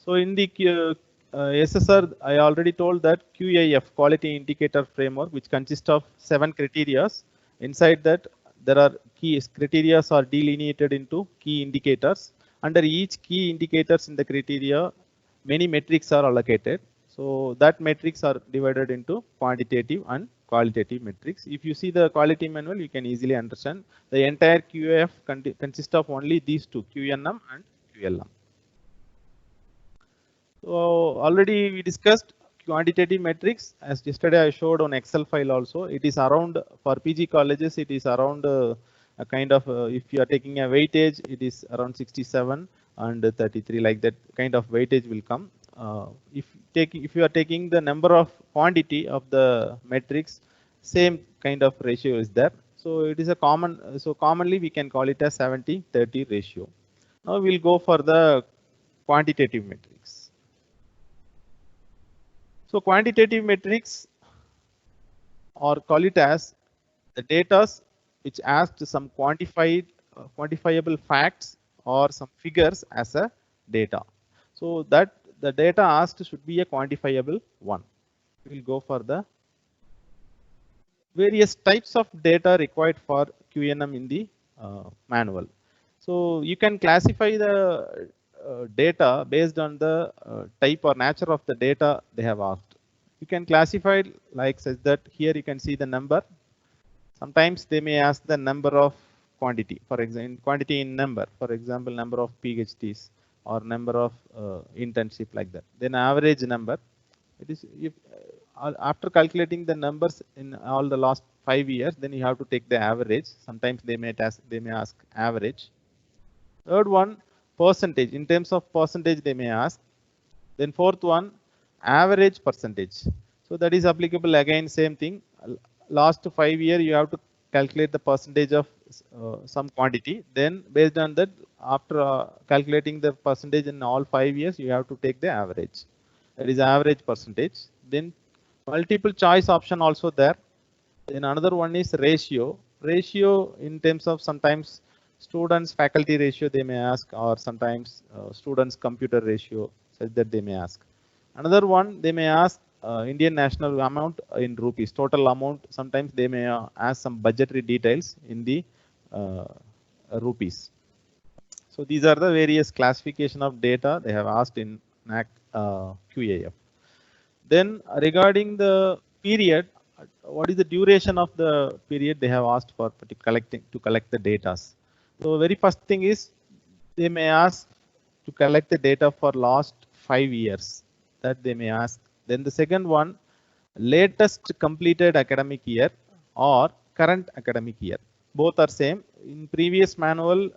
So in the SSR, I already told that QIF, Quality Indicator Framework, which consists of 7 criteria. Inside that, there are key criteria are delineated into key indicators. Under each key indicators in the criteria, many metrics are allocated. So that metrics are divided into quantitative and qualitative metrics. If you see the quality manual, you can easily understand the entire QAF consists of only these two, QNM and QLM. So already we discussed quantitative metrics. As yesterday I showed on Excel file also, it is around for PG colleges, it is around a kind of if you are taking a weightage, it is around 67 and 33, like that kind of weightage will come. If you are taking the number of quantity of the metrics, same kind of ratio is there. So it is a common, so commonly we can call it a 70-30 ratio. Now we'll go for the quantitative metrics. So quantitative metrics, or call it as the data which asked some quantifiable facts or some figures as a data. So that the data asked should be a quantifiable one. We'll go for the various types of data required for QNM in the manual. So you can classify the data based on the type or nature of the data they have asked. You can classify it like such that here you can see the number. Sometimes they may ask the number of quantity, for example, quantity in number, for example, number of PhDs or number of internship, like that. Then average number. It is if after calculating the numbers in all the last 5 years, then you have to take the average. Sometimes they may ask average. Third one, percentage. In terms of percentage, they may ask. Then fourth one, average percentage. So that is applicable again, same thing. Last 5 years, you have to calculate the percentage of some quantity. Then based on that, after calculating the percentage in all 5 years, you have to take the average. That is average percentage. Then multiple choice option also there. Then another one is ratio. Ratio in terms of sometimes students faculty ratio they may ask, or sometimes students computer ratio, such that they may ask. Another one they may ask Indian national amount in rupees, total amount. Sometimes they may ask some budgetary details in the rupees. So these are the various classification of data they have asked in NAAC QAF. Then regarding the period, what is the duration of the period they have asked for to collect the data. So very first thing is they may ask to collect the data for last 5 years, that they may ask. Then the second one, latest completed academic year or current academic year. Both are same. In previous manual,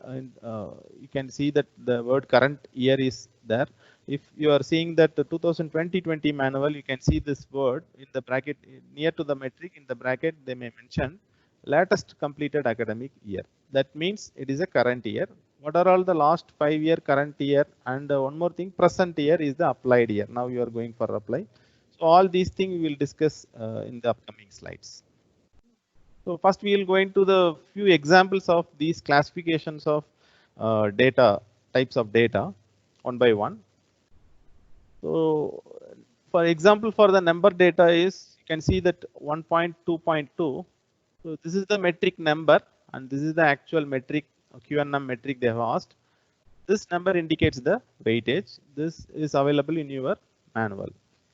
you can see that the word current year is there. If you are seeing that the 2020 manual, you can see this word in the bracket near to the metric. In the bracket, they may mention latest completed academic year. That means it is a current year. What are all the last 5 year, current year, and one more thing, present year is the applied year. Now you are going for apply. So all these things we will discuss in the upcoming slides. So first we will go into the few examples of these classifications of data, types of data, one by one. So for example, for the number data is, you can see that 1.2.2. So this is the metric number, and this is the actual metric, QNM metric they have asked. This number indicates the weightage. This is available in your manual.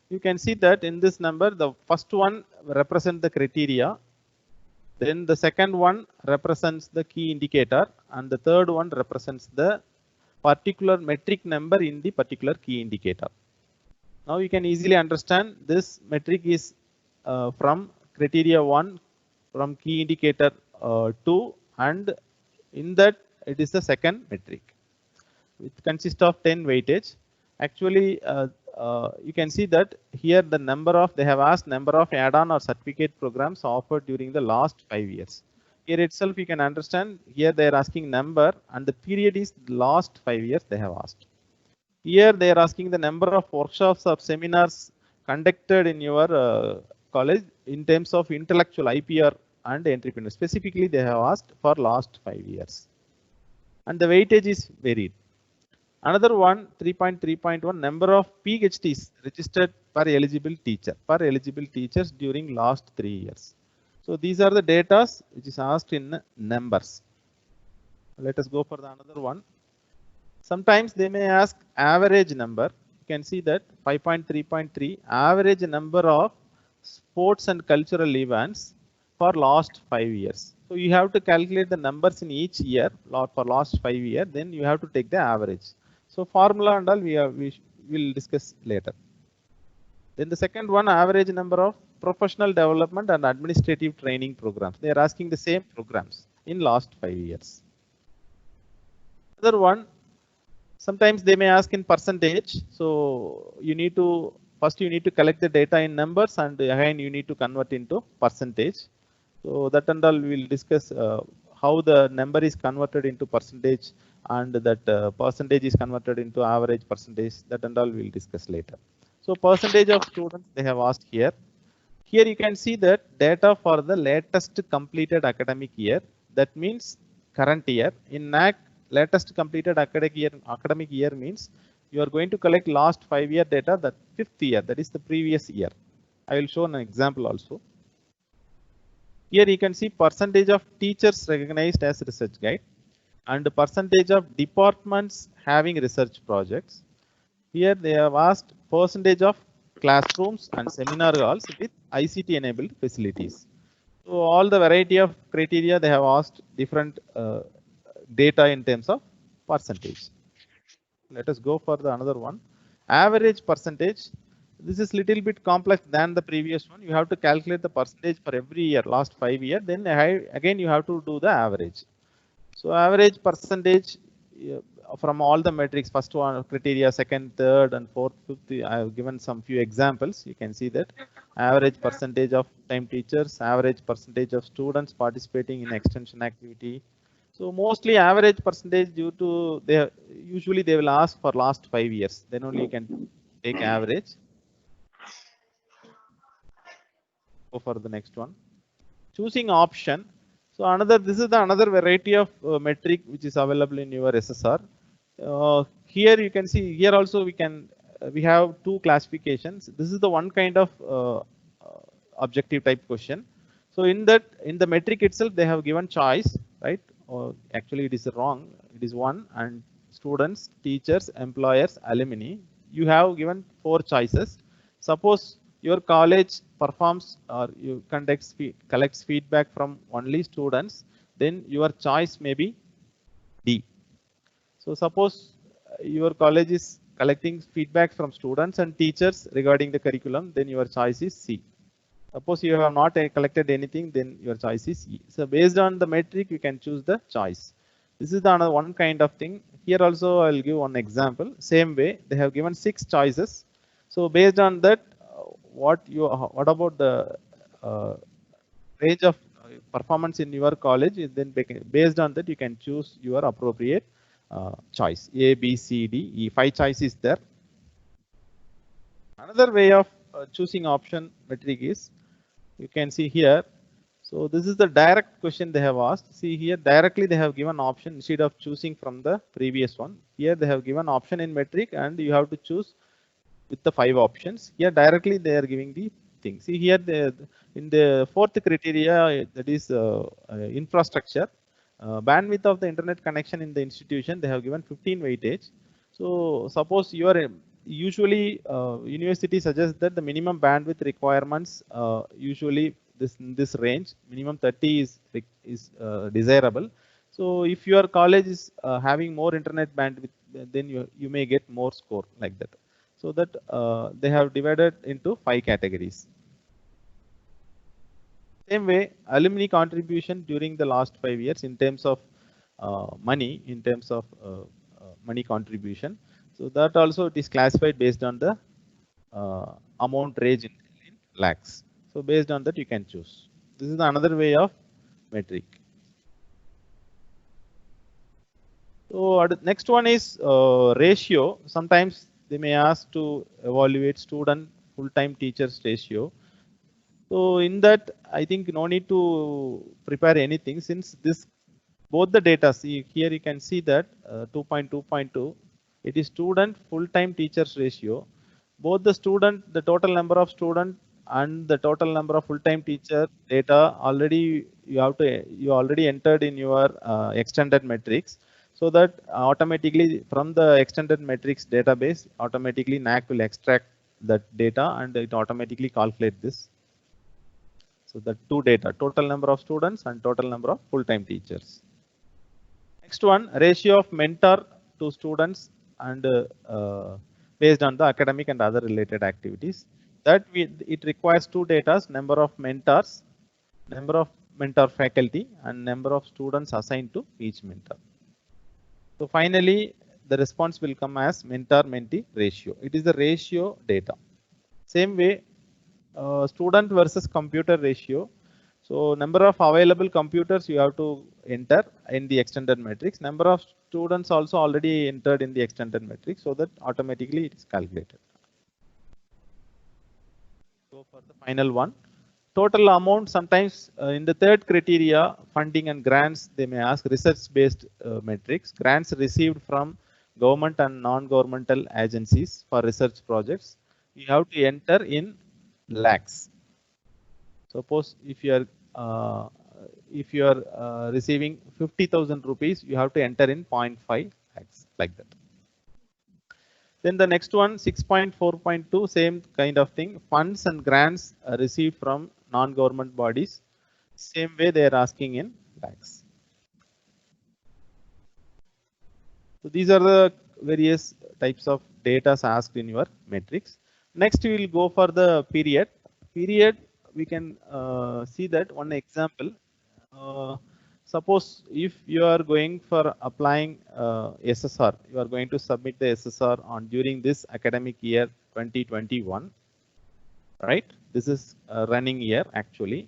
You can see that in this number, the first one represents the criteria. Then the second one represents the key indicator, and the third one represents the particular metric number in the particular key indicator. Now you can easily understand this metric is from criteria 1, from key indicator 2, and in that it is the second metric. It consists of 10 weightage. Actually, you can see that here the number of, they have asked number of add-on or certificate programs offered during the last 5 years. Here itself you can understand, here they are asking number, and the period is last 5 years they have asked. Here they are asking the number of workshops or seminars conducted in your college in terms of intellectual IPR and entrepreneur. Specifically they have asked for last 5 years. And the weightage is varied. Another one, 3.3.1, number of PhDs registered per eligible teacher, per eligible teachers during last 3 years. So these are the data which is asked in numbers. Let us go for the another one. Sometimes they may ask average number. You can see that 5.3.3, average number of sports and cultural events for last 5 years. So you have to calculate the numbers in each year for last 5 years. Then you have to take the average. So formula and all we will discuss later. Then the second one, average number of professional development and administrative training programs. They are asking the same programs in last 5 years. Another one, sometimes they may ask in percentage. So you need to first you need to collect the data in numbers, and again you need to convert into percentage. So that and all we will discuss how the number is converted into percentage, and that percentage is converted into average percentage. That and all we will discuss later. So percentage of students they have asked here. Here you can see that data for the latest completed academic year. That means current year. In NAC, latest completed academic year means you are going to collect last 5 year data, that 5th year, that is the previous year. I will show an example also. Here you can see percentage of teachers recognized as research guide and the percentage of departments having research projects. Here they have asked percentage of classrooms and seminar halls with ICT enabled facilities. So all the variety of criteria they have asked different data in terms of percentage. Let us go for the another one. Average percentage. This is little bit complex than the previous one. You have to calculate the percentage for every year, last 5 years. Then again you have to do the average. So average percentage from all the metrics, first one criteria, second, third, and fourth, fifth. I have given some few examples. You can see that average percentage of time teachers, average percentage of students participating in extension activity. So mostly average percentage due to usually they will ask for last 5 years. Then only you can take average. Go for the next one. Choosing option. So this is the another variety of metric which is available in your SSR. Here you can see, here also we have two classifications. This is the one kind of objective type question. So in the metric itself they have given choice, right? Or actually it is wrong. It is one, and students, teachers, employers, alumni. You have given 4 choices. Suppose your college performs or you collects feedback from only students, then your choice may be D. So suppose your college is collecting feedback from students and teachers regarding the curriculum, then your choice is C. Suppose you have not collected anything, then your choice is E. So based on the metric, you can choose the choice. This is the another one kind of thing. Here also I'll give one example. Same way, they have given 6 choices. So based on that, what about the range of performance in your college? Then based on that, you can choose your appropriate choice. A, B, C, D, E. 5 choices there. Another way of choosing option metric is, you can see here. So this is the direct question they have asked. See here, directly they have given option instead of choosing from the previous one. Here they have given option in metric, and you have to choose with the 5 options. Here directly they are giving the thing. See here, in the 4th criteria, that is infrastructure, bandwidth of the internet connection in the institution, they have given 15 weightage. So suppose you are usually university suggests that the minimum bandwidth requirements usually this range, minimum 30 is desirable. So if your college is having more internet bandwidth, then you may get more score like that. So that they have divided into 5 categories. Same way, alumni contribution during the last 5 years in terms of money, in terms of money contribution. So that also it is classified based on the amount range in lakhs. So based on that you can choose. This is another way of metric. So next one is ratio. Sometimes they may ask to evaluate student full-time teachers ratio. So in that, I think no need to prepare anything, since both the data, see here you can see that 2.2.2, It is student full-time teachers ratio. Both the student, the total number of student and the total number of full-time teacher data already you already entered in your extended matrix, so that automatically from the extended matrix database automatically NAC will extract that data and it automatically calculate this. So the two data, total number of students and total number of full-time teachers. Next one, ratio of mentor to students and based on the academic and other related activities. That it requires two data, number of mentors, number of mentor faculty, and number of students assigned to each mentor. So finally, the response will come as mentor-mentee ratio. It is the ratio data. Same way, student versus computer ratio. So number of available computers you have to enter in the extended matrix. Number of students also already entered in the extended matrix, so that automatically it is calculated. So for the final one, total amount, sometimes in the third criteria, funding and grants, they may ask research-based metrics. Grants received from government and non-governmental agencies for research projects, you have to enter in lakhs. Suppose if you are receiving 50,000 rupees, you have to enter in 0.5 lakhs, like that. Then the next one, 6.4.2, same kind of thing. Funds and grants received from non-government bodies. Same way they are asking in lakhs. So these are the various types of data asked in your matrix. Next, we will go for the period. Period, we can see that one example. Suppose if you are going for applying SSR, you are going to submit the SSR on during this academic year 2021, right? This is a running year actually.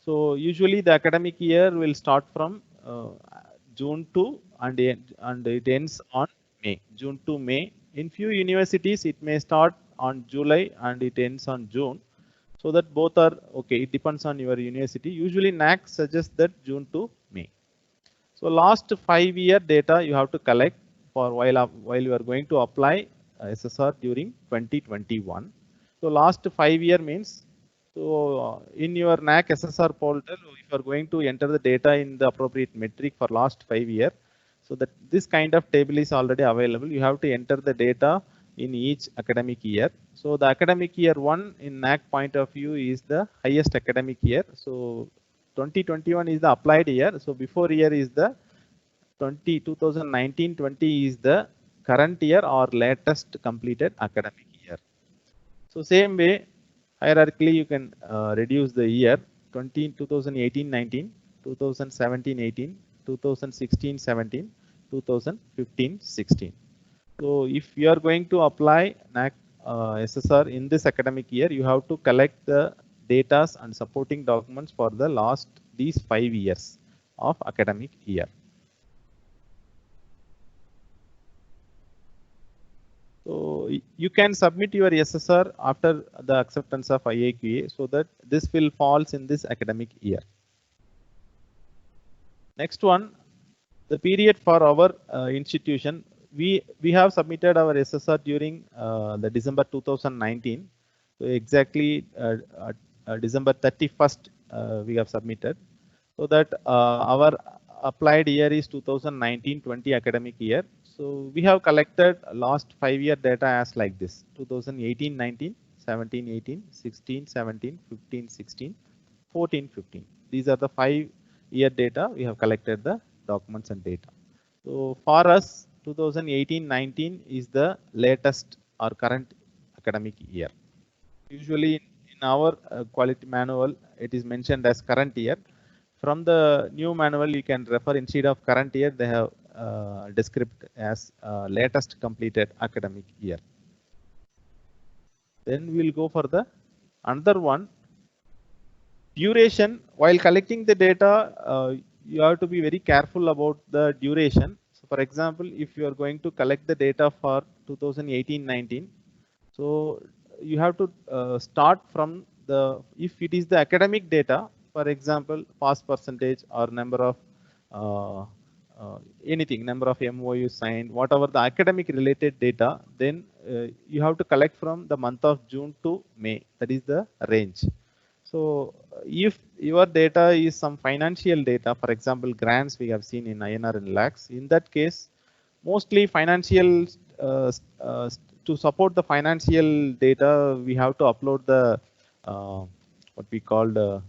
So usually the academic year will start from June to and it ends on May. June to May. In few universities it may start on July and it ends on June. So that both are okay. It depends on your university. Usually NAC suggests that June to May. So last 5-year data you have to collect for while you are going to apply SSR during 2021. So last 5-year means, so in your NAC SSR portal, if you are going to enter the data in the appropriate metric for last 5 year, so that this kind of table is already available. You have to enter the data in each academic year. So the academic year 1 in NAC point of view is the highest academic year. So 2021 is the applied year. So before year is the 2019-20 is the current year or latest completed academic year. So same way, hierarchically you can reduce the year 2018-19, 2017-18, 2016-17, 2015-16. So if you are going to apply NAC SSR in this academic year, you have to collect the data and supporting documents for the last these 5 years of academic year. So you can submit your SSR after the acceptance of IAQA, so that this will falls in this academic year. Next one, the period for our institution. We have submitted our SSR during the December 2019. So exactly December 31st we have submitted. So that our applied year is 2019-20 academic year. So we have collected last 5-year data as like this: 2018-19, 17-18, 16-17, 15-16, 14-15. These are the 5-year data. We have collected the documents and data. So for us, 2018-19 is the latest or current academic year. Usually in our quality manual, it is mentioned as current year. From the new manual, you can refer, instead of current year, they have described as latest completed academic year. Then we will go for the another one. Duration. While collecting the data, you have to be very careful about the duration. So for example, if you are going to collect the data for 2018-19, so you have to start from the, if it is the academic data, for example, pass percentage or number of anything, number of MOUs signed, whatever the academic related data, then you have to collect from the month of June to May. That is the range. So if your data is some financial data, for example, grants we have seen in INR and lakhs, in that case, mostly financial, to support the financial data, we have to upload the what we call the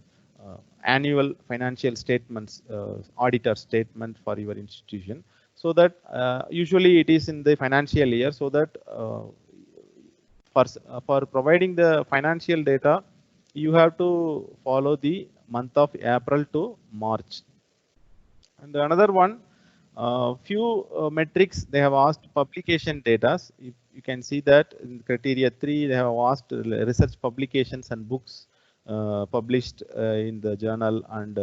annual financial statements, auditor statement for your institution. So that usually it is in the financial year, so that for providing the financial data, you have to follow the month of April to March. And another one, few metrics they have asked publication data. You can see that in criteria 3 they have asked research publications and books published in the journal and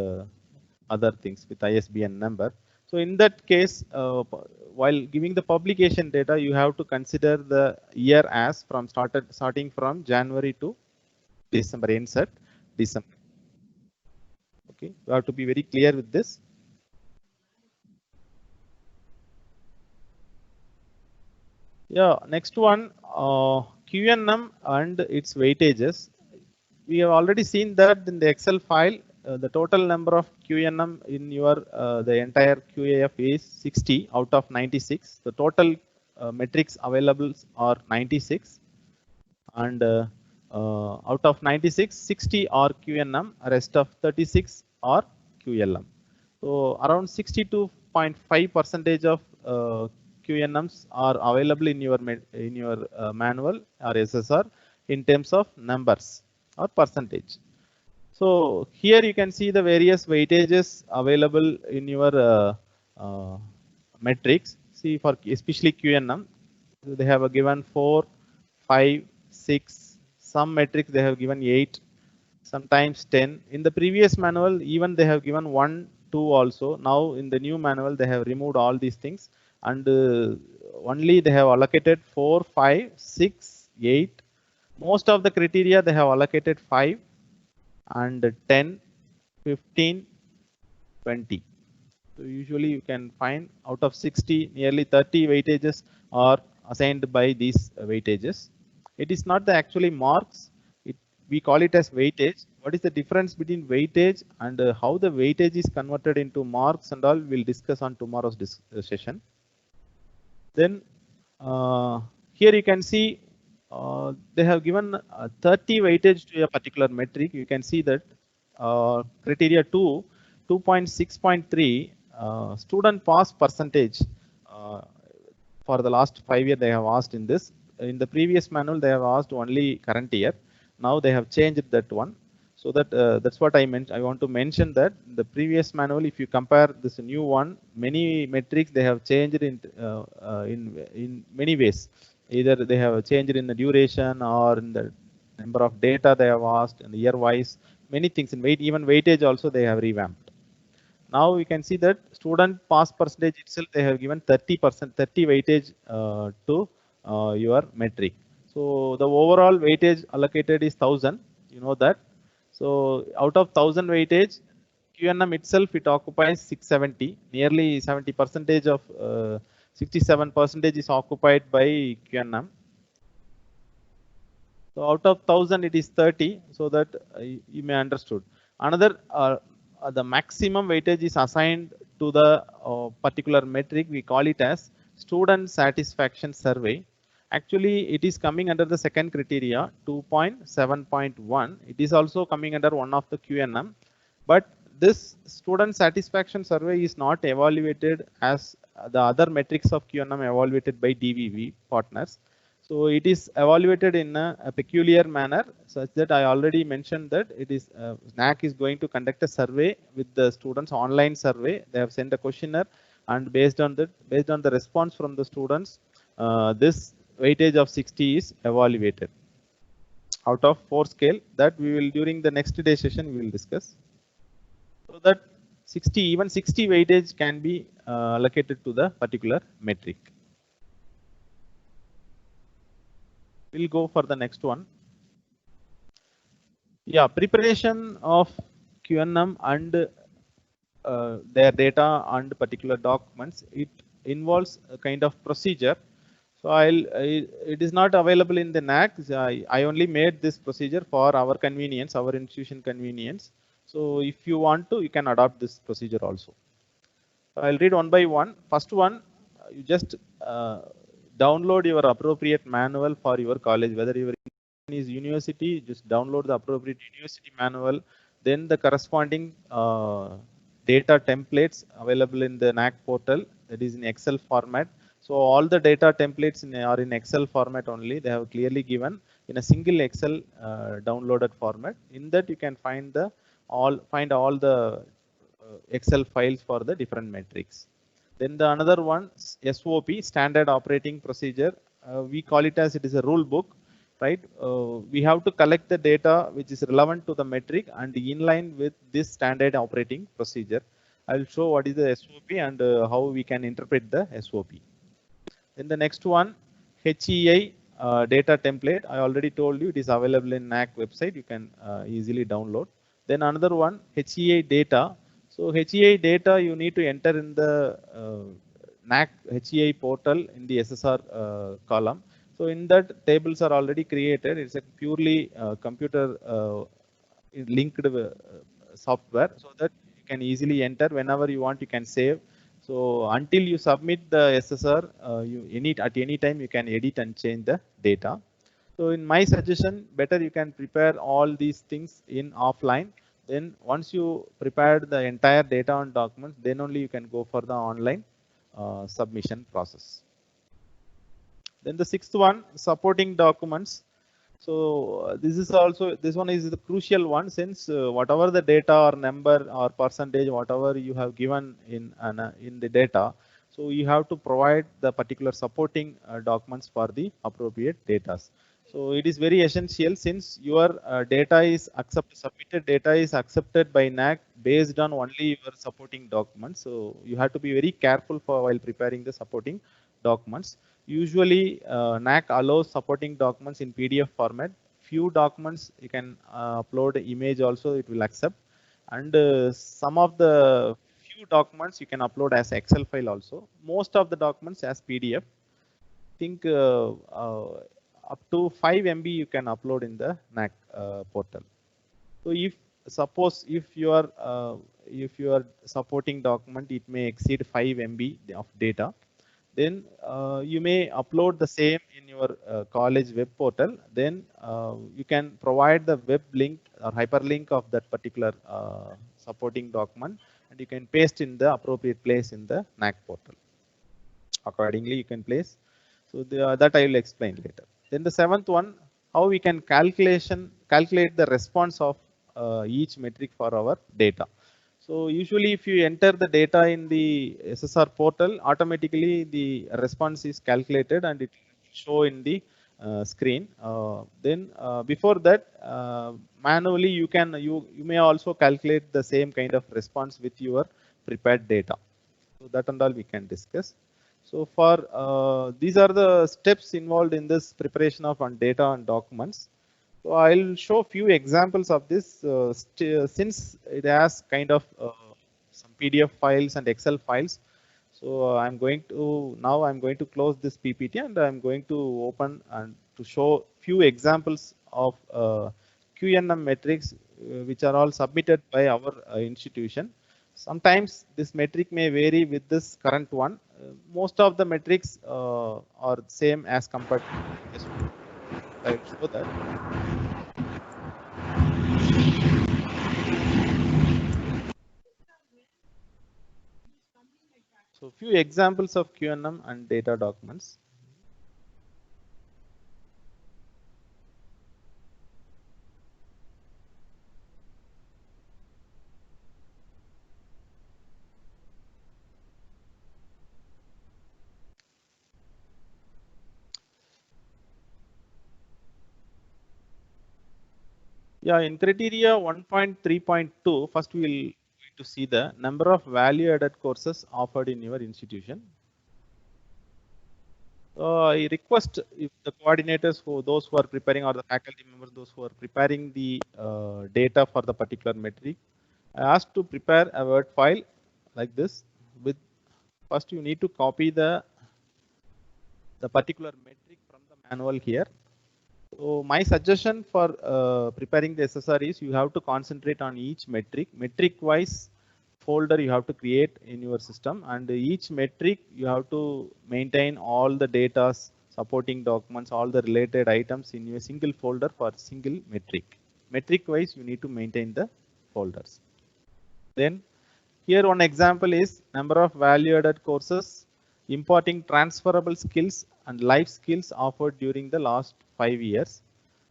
other things with ISBN number. So in that case, while giving the publication data, you have to consider the year as from starting from January to December, insert December. Okay, you have to be very clear with this. Yeah, next one, QNM and its weightages. We have already seen that in the Excel file, the total number of QNM in your the entire QAF is 60 out of 96. The total metrics available are 96, and out of 96, 60 are QNM, rest of 36 are QLM. So around 62.5% of QNMs are available in your manual or SSR in terms of numbers or percentage. So here you can see the various weightages available in your metrics. See, for especially QNM, they have given 4, 5, 6. Some metrics they have given 8, sometimes 10. In the previous manual, even they have given 1, 2 also. Now in the new manual, they have removed all these things, and only they have allocated 4, 5, 6, 8. Most of the criteria they have allocated 5 and 10, 15, 20. So usually you can find out of 60, nearly 30 weightages are assigned by these weightages. It is not the actually marks. We call it as weightage. What is the difference between weightage and how the weightage is converted into marks and all, we'll discuss on tomorrow's session. Then here you can see they have given 30 weightage to a particular metric. You can see that criteria 2, 2.6.3 student pass percentage for the last 5 years they have asked in this. In the previous manual they have asked only current year. Now they have changed that one. So that that's what I meant. I want to mention that the previous manual, if you compare this new one, many metrics they have changed in many ways. Either they have changed in the duration or in the number of data they have asked, and year wise, many things in even weightage also they have revamped. Now we can see that student pass percentage itself they have given 30%, 30 weightage to your metric. So the overall weightage allocated is 1000. You know that. So out of 1000 weightage, QNM itself it occupies 670. Nearly 70% of 67% is occupied by QNM. So out of 1000 it is 30. So that you may understood. Another the maximum weightage is assigned to the particular metric. We call it as student satisfaction survey. Actually, it is coming under the second criteria, 2.7.1. It is also coming under one of the QNM, but this student satisfaction survey is not evaluated as the other metrics of QNM evaluated by DVV partners. So it is evaluated in a peculiar manner, such that I already mentioned that it is NAAC is going to conduct a survey with the students, online survey. They have sent a questionnaire, and based on the response from the students, this weightage of 60 is evaluated out of 4 scale. That we will, during the next day session, we will discuss. So that 60, even 60 weightage can be allocated to the particular metric. We'll go for the next one. Yeah, preparation of QNM and their data and particular documents, it involves a kind of procedure. So it is not available in the NAC. I only made this procedure for our convenience, our institution convenience. So if you want to, you can adopt this procedure also. I'll read one by one. First one, you just download your appropriate manual for your college. Whether your is university, just download the appropriate university manual. Then the corresponding data templates available in the NAC portal, that is in Excel format. So all the data templates are in Excel format only. They have clearly given in a single Excel downloaded format. In that you can find all the Excel files for the different metrics. Then the another one, SOP, standard operating procedure. We call it as it is a rule book, right? We have to collect the data which is relevant to the metric and in line with this standard operating procedure. I'll show what is the SOP and how we can interpret the SOP. Then the next one, HEI data template. I already told you it is available in NAC website. You can easily download. Then another one, HEI data. So HEI data you need to enter in the NAC HEI portal in the SSR column. So in that tables are already created. It's a purely computer linked software, so that you can easily enter whenever you want. You can save. So until you submit the SSR, at any time you can edit and change the data. So in my suggestion, better you can prepare all these things in offline. Then once you prepared the entire data and documents, then only you can go for the online submission process. Then the sixth one, supporting documents. So this one is the crucial one, since whatever the data or number or percentage, whatever you have given in the data, so you have to provide the particular supporting documents for the appropriate data. So it is very essential, since your data is submitted data is accepted by NAC based on only your supporting documents. So you have to be very careful while preparing the supporting documents. Usually NAC allows supporting documents in PDF format. Few documents you can upload image also, it will accept. And some of the few documents you can upload as Excel file also. Most of the documents as PDF. I think up to 5 MB you can upload in the NAC portal. So if your supporting document, it may exceed 5 MB of data, then you may upload the same in your college web portal. Then you can provide the web link or hyperlink of that particular supporting document, and you can paste in the appropriate place in the NAC portal. Accordingly, you can place. So that I will explain later. Then the seventh one, how we can calculate the response of each metric for our data. So usually if you enter the data in the SSR portal, automatically the response is calculated and it will show in the screen. Then before that, manually you may also calculate the same kind of response with your prepared data. So that and all we can discuss. So for these are the steps involved in this preparation of data and documents. So I'll show few examples of this since it has kind of some PDF files and Excel files. So I'm going to close this PPT and I'm going to open and to show few examples of QNM metrics which are all submitted by our institution. Sometimes this metric may vary with this current one. Most of the metrics are same as compared to this one. I'll show that. So few examples of QNM and data documents. Yeah, in criteria 1.3.2, first we will going to see the number of value-added courses offered in your institution. I request if the coordinators, those who are preparing, or the faculty members, those who are preparing the data for the particular metric, asked to prepare a Word file like this. With first you need to copy the particular metric from the manual here. So my suggestion for preparing the SSR is you have to concentrate on each metric wise folder you have to create in your system, and each metric you have to maintain all the data, supporting documents, all the related items in a single folder for single metric. Metric wise you need to maintain the folders. Then here one example is number of value added courses, importing transferable skills and life skills offered during the last 5 years.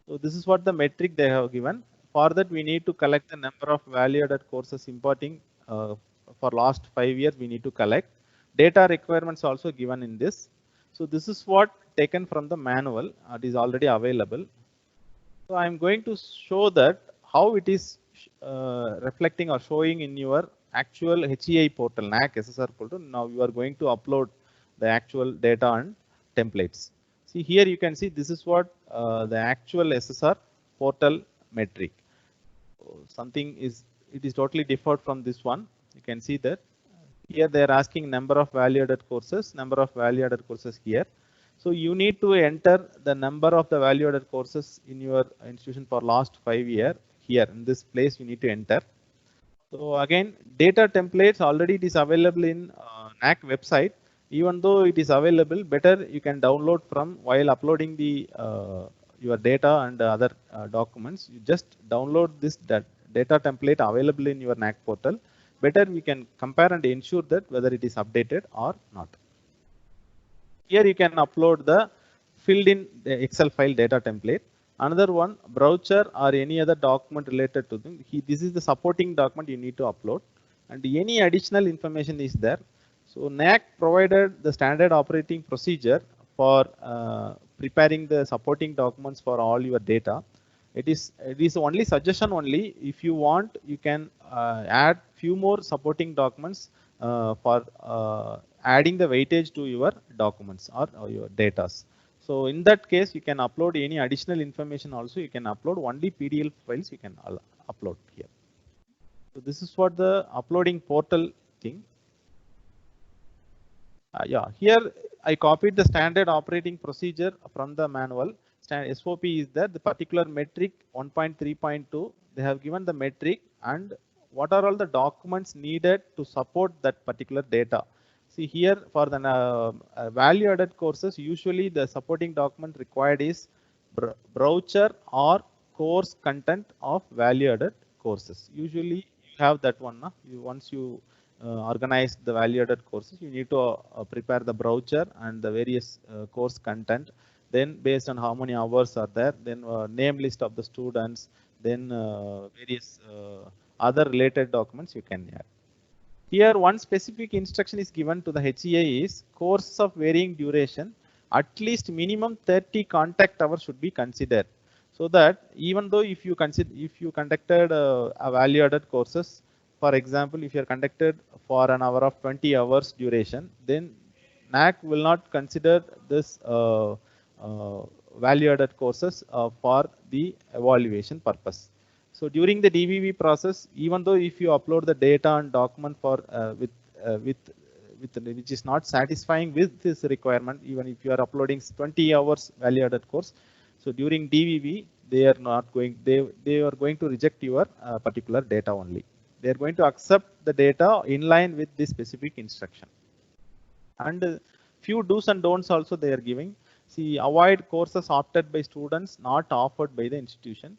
So this is what the metric they have given. For that we need to collect the number of value added courses importing for last 5 years we need to collect. Data requirements also given in this. So this is what taken from the manual. It is already available. So I am going to show that how it is reflecting or showing in your actual HEI portal, NAC SSR portal. Now you are going to upload the actual data and templates. See here you can see this is what the actual SSR portal metric. Something is, it is totally different from this one. You can see that here they are asking number of value added courses, here. So you need to enter the number of the value added courses in your institution for last 5 years. Here in this place you need to enter. So again, data templates already it is available in NAC website. Even though it is available, better you can download from while uploading the your data and other documents. You just download this data template available in your NAC portal. Better we can compare and ensure that whether it is updated or not. Here you can upload the filled in the Excel file data template. Another one, brochure or any other document related to them. This is the supporting document you need to upload, and any additional information is there. So NAC provided the standard operating procedure for preparing the supporting documents for all your data. It is only suggestion only. If you want, you can add few more supporting documents for adding the weightage to your documents or your data. So in that case, you can upload any additional information also. You can upload only PDF files you can upload here. So this is what the uploading portal thing. Yeah, here I copied the standard operating procedure from the manual. SOP is there, the particular metric 1.3.2. They have given the metric and what are all the documents needed to support that particular data. See here for the value added courses, usually the supporting document required is brochure or course content of value added courses. Usually you have that one. Once you organize the value added courses, you need to prepare the brochure and the various course content. Then based on how many hours are there, then name list of the students, then various other related documents you can add. Here one specific instruction is given to the HEI is courses of varying duration, at least minimum 30 contact hours should be considered. So that even though if you conducted a value added courses, for example, if you are conducted for an hour of 20 hours duration, then NAC will not consider this value added courses for the evaluation purpose. So during the DVV process, even though if you upload the data and document for which is not satisfying with this requirement, even if you are uploading 20 hours value added course, so during DVV they are not going, they are going to reject your particular data only. They are going to accept the data in line with this specific instruction. And few do's and don'ts also they are giving. See, avoid courses opted by students not offered by the institution.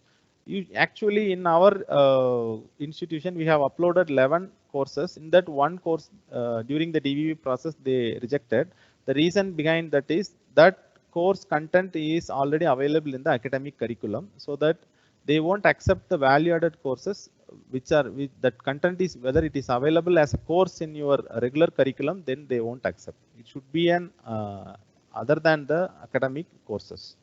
Actually in our institution we have uploaded 11 courses. In that one course during the DVV process they rejected. The reason behind that is that course content is already available in the academic curriculum, so that they won't accept the value added courses that content is, whether it is available as a course in your regular curriculum, then they won't accept. It should be an other than the academic courses.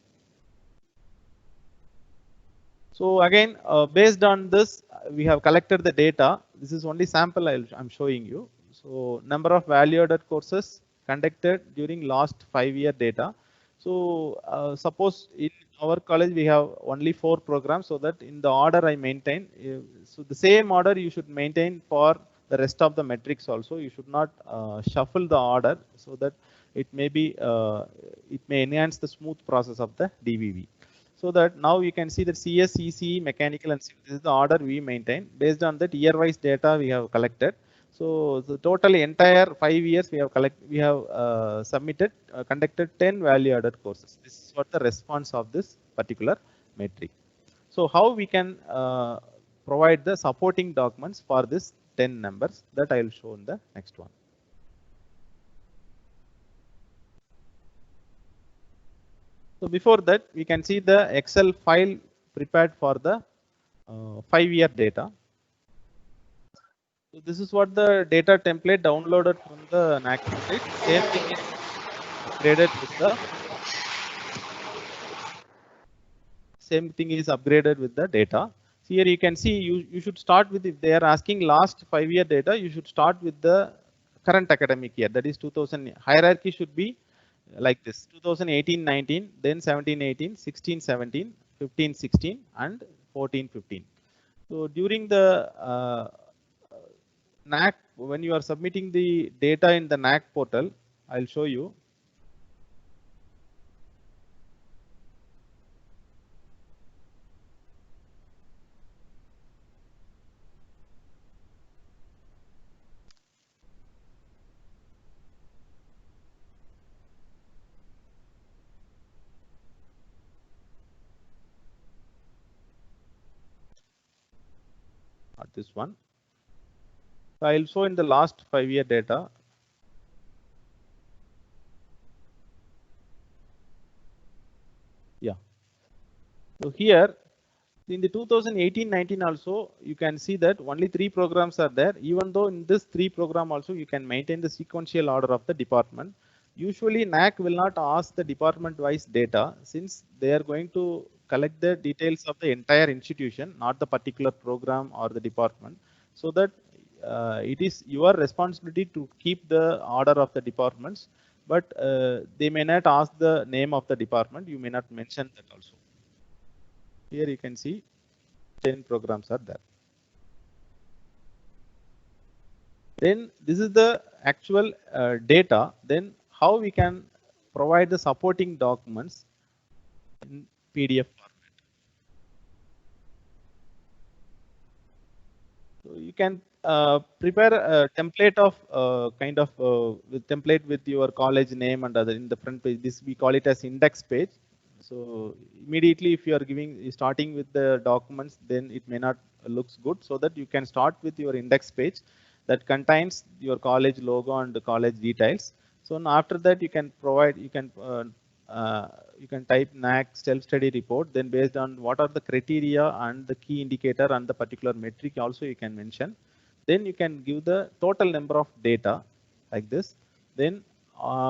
So again, based on this, we have collected the data. This is only sample I'm showing you. So number of value added courses conducted during last 5-year data. So suppose in our college we have only 4 programs, so that in the order I maintain, so the same order you should maintain for the rest of the metrics also. You should not shuffle the order, so that it may be it may enhance the smooth process of the DVV. So that now you can see that CS, CCE, mechanical and civil, this is the order we maintain. Based on that year-wise data we have collected. So the total entire 5 years we have submitted, conducted 10 value-added courses. This is what the response of this particular metric. So how we can provide the supporting documents for this 10 numbers, that I will show in the next one. So before that, we can see the Excel file prepared for the 5-year data. So this is what the data template downloaded from the NAC site. Same thing is upgraded with the data. So here you can see you should start with, if they are asking last 5-year data, you should start with the current academic year. That is 2000. Hierarchy should be like this: 2018-19, then 17-18, 16-17, 15-16, and 14-15. So during the NAC, when you are submitting the data in the NAC portal, I'll show you. Not this one. So I'll show in the last 5-year data. Yeah. So here in the 2018-19 also, you can see that only 3 programs are there. Even though in this 3 program also, you can maintain the sequential order of the department. Usually NAC will not ask the department wise data, since they are going to collect the details of the entire institution, not the particular program or the department. So that it is your responsibility to keep the order of the departments, but they may not ask the name of the department. You may not mention that also. Here you can see 10 programs are there. Then this is the actual data. Then how we can provide the supporting documents in PDF format. So you can prepare a template of with template with your college name and other in the front page. This we call it as index page. So immediately if you are starting with the documents, then it may not looks good. So that you can start with your index page that contains your college logo and the college details. So now after that you can provide, you can type NAC self-study report. Then based on what are the criteria and the key indicator and the particular metric also you can mention. Then you can give the total number of data like this. Then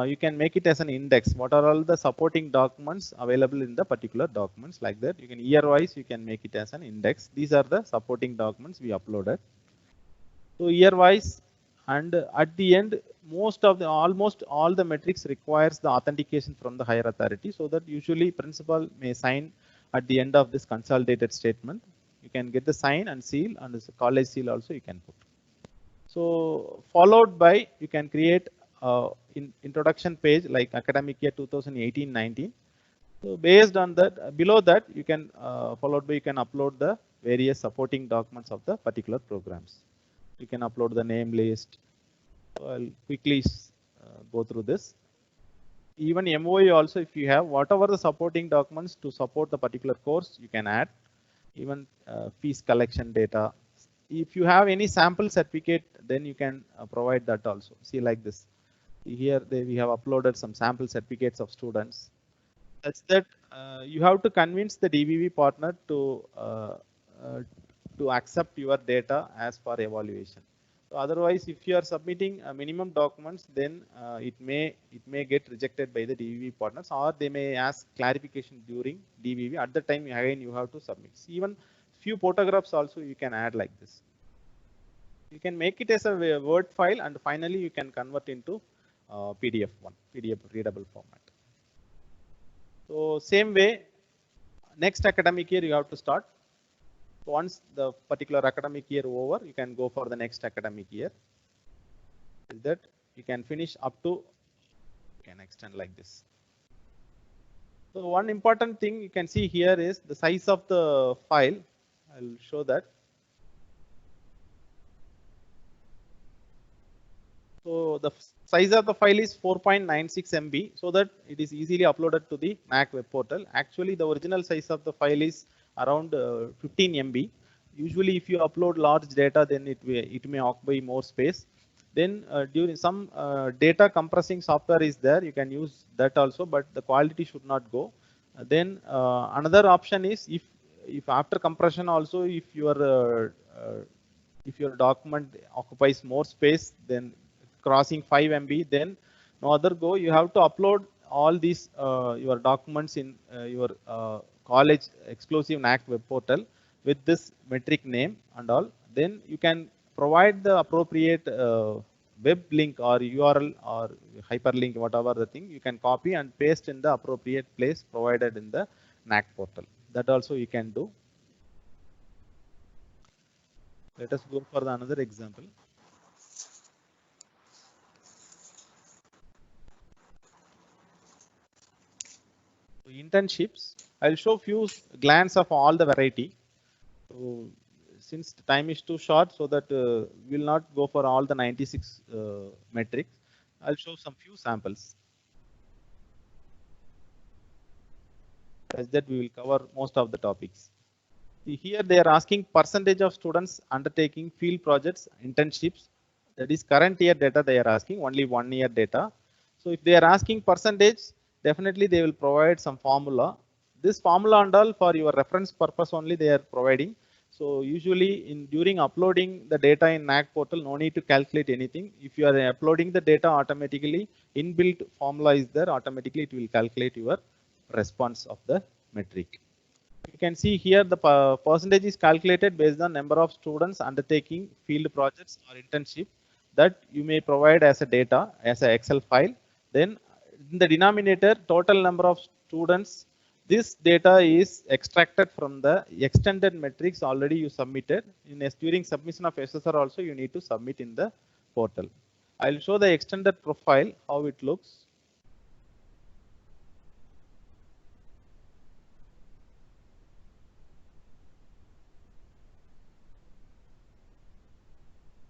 you can make it as an index. What are all the supporting documents available in the particular documents, like that. You can year-wise, you can make it as an index. These are the supporting documents we uploaded. So year-wise, and at the end, almost all the metrics requires the authentication from the higher authority. So that usually principal may sign at the end of this consolidated statement. You can get the sign and seal, and the college seal also you can put. So followed by, you can create introduction page like academic year 2018-19. So based on that, below that you can followed by, you can upload the various supporting documents of the particular programs. You can upload the name list. So I'll quickly go through this. Even MOU also, if you have whatever the supporting documents to support the particular course, you can add. Even fees collection data. If you have any sample certificate, then you can provide that also. See, like this. Here we have uploaded some sample certificates of students. Such that you have to convince the DVV partner to accept your data as for evaluation. So otherwise, if you are submitting minimum documents, then it may get rejected by the DVV partners, or they may ask clarification during DVV. At the time, again you have to submit. Even few photographs also you can add like this. You can make it as a Word file, and finally you can convert into PDF readable format. So same way, next academic year you have to start. Once the particular academic year over, you can go for the next academic year. Is that you can finish up to, you can extend like this. So one important thing you can see here is the size of the file. I'll show that. So the size of the file is 4.96 MB, so that it is easily uploaded to the Mac web portal. Actually, the original size of the file is around 15 MB. Usually, if you upload large data, then it may occupy more space. Then during some data compressing software is there, you can use that also, but the quality should not go. Then another option is if after compression also, if your document occupies more space than crossing 5 MB, then no other go. You have to upload all these your documents in your college exclusive NAC web portal with this metric name and all. Then you can provide the appropriate web link or URL or hyperlink, whatever the thing, you can copy and paste in the appropriate place provided in the NAC portal. That also you can do. Let us go for the another example. So internships, I'll show few glance of all the variety. So since the time is too short, so that we'll not go for all the 96 metrics. I'll show some few samples. As that we will cover most of the topics. Here they are asking percentage of students undertaking field projects, internships. That is current year data they are asking, only 1 year data. So if they are asking percentage, definitely they will provide some formula. This formula and all for your reference purpose only they are providing. So usually during uploading the data in NAC portal, no need to calculate anything. If you are uploading the data automatically, inbuilt formula is there, automatically it will calculate your response of the metric. You can see here the percentage is calculated based on number of students undertaking field projects or internship that you may provide as a data as an Excel file. Then in the denominator, total number of students, this data is extracted from the extended metrics already you submitted. During submission of SSR also you need to submit in the portal. I'll show the extended profile, how it looks.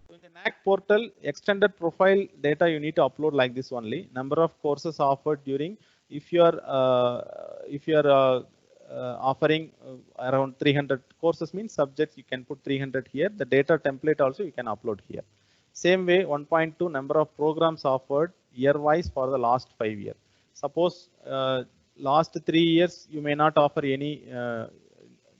In the NAC portal, extended profile data you need to upload like this only. Number of courses offered during, if you are offering around 300 courses, means subjects, you can put 300 here. The data template also you can upload here. Same way, 1.2 number of programs offered year-wise for the last 5 years. Suppose last 3 years you may not offer any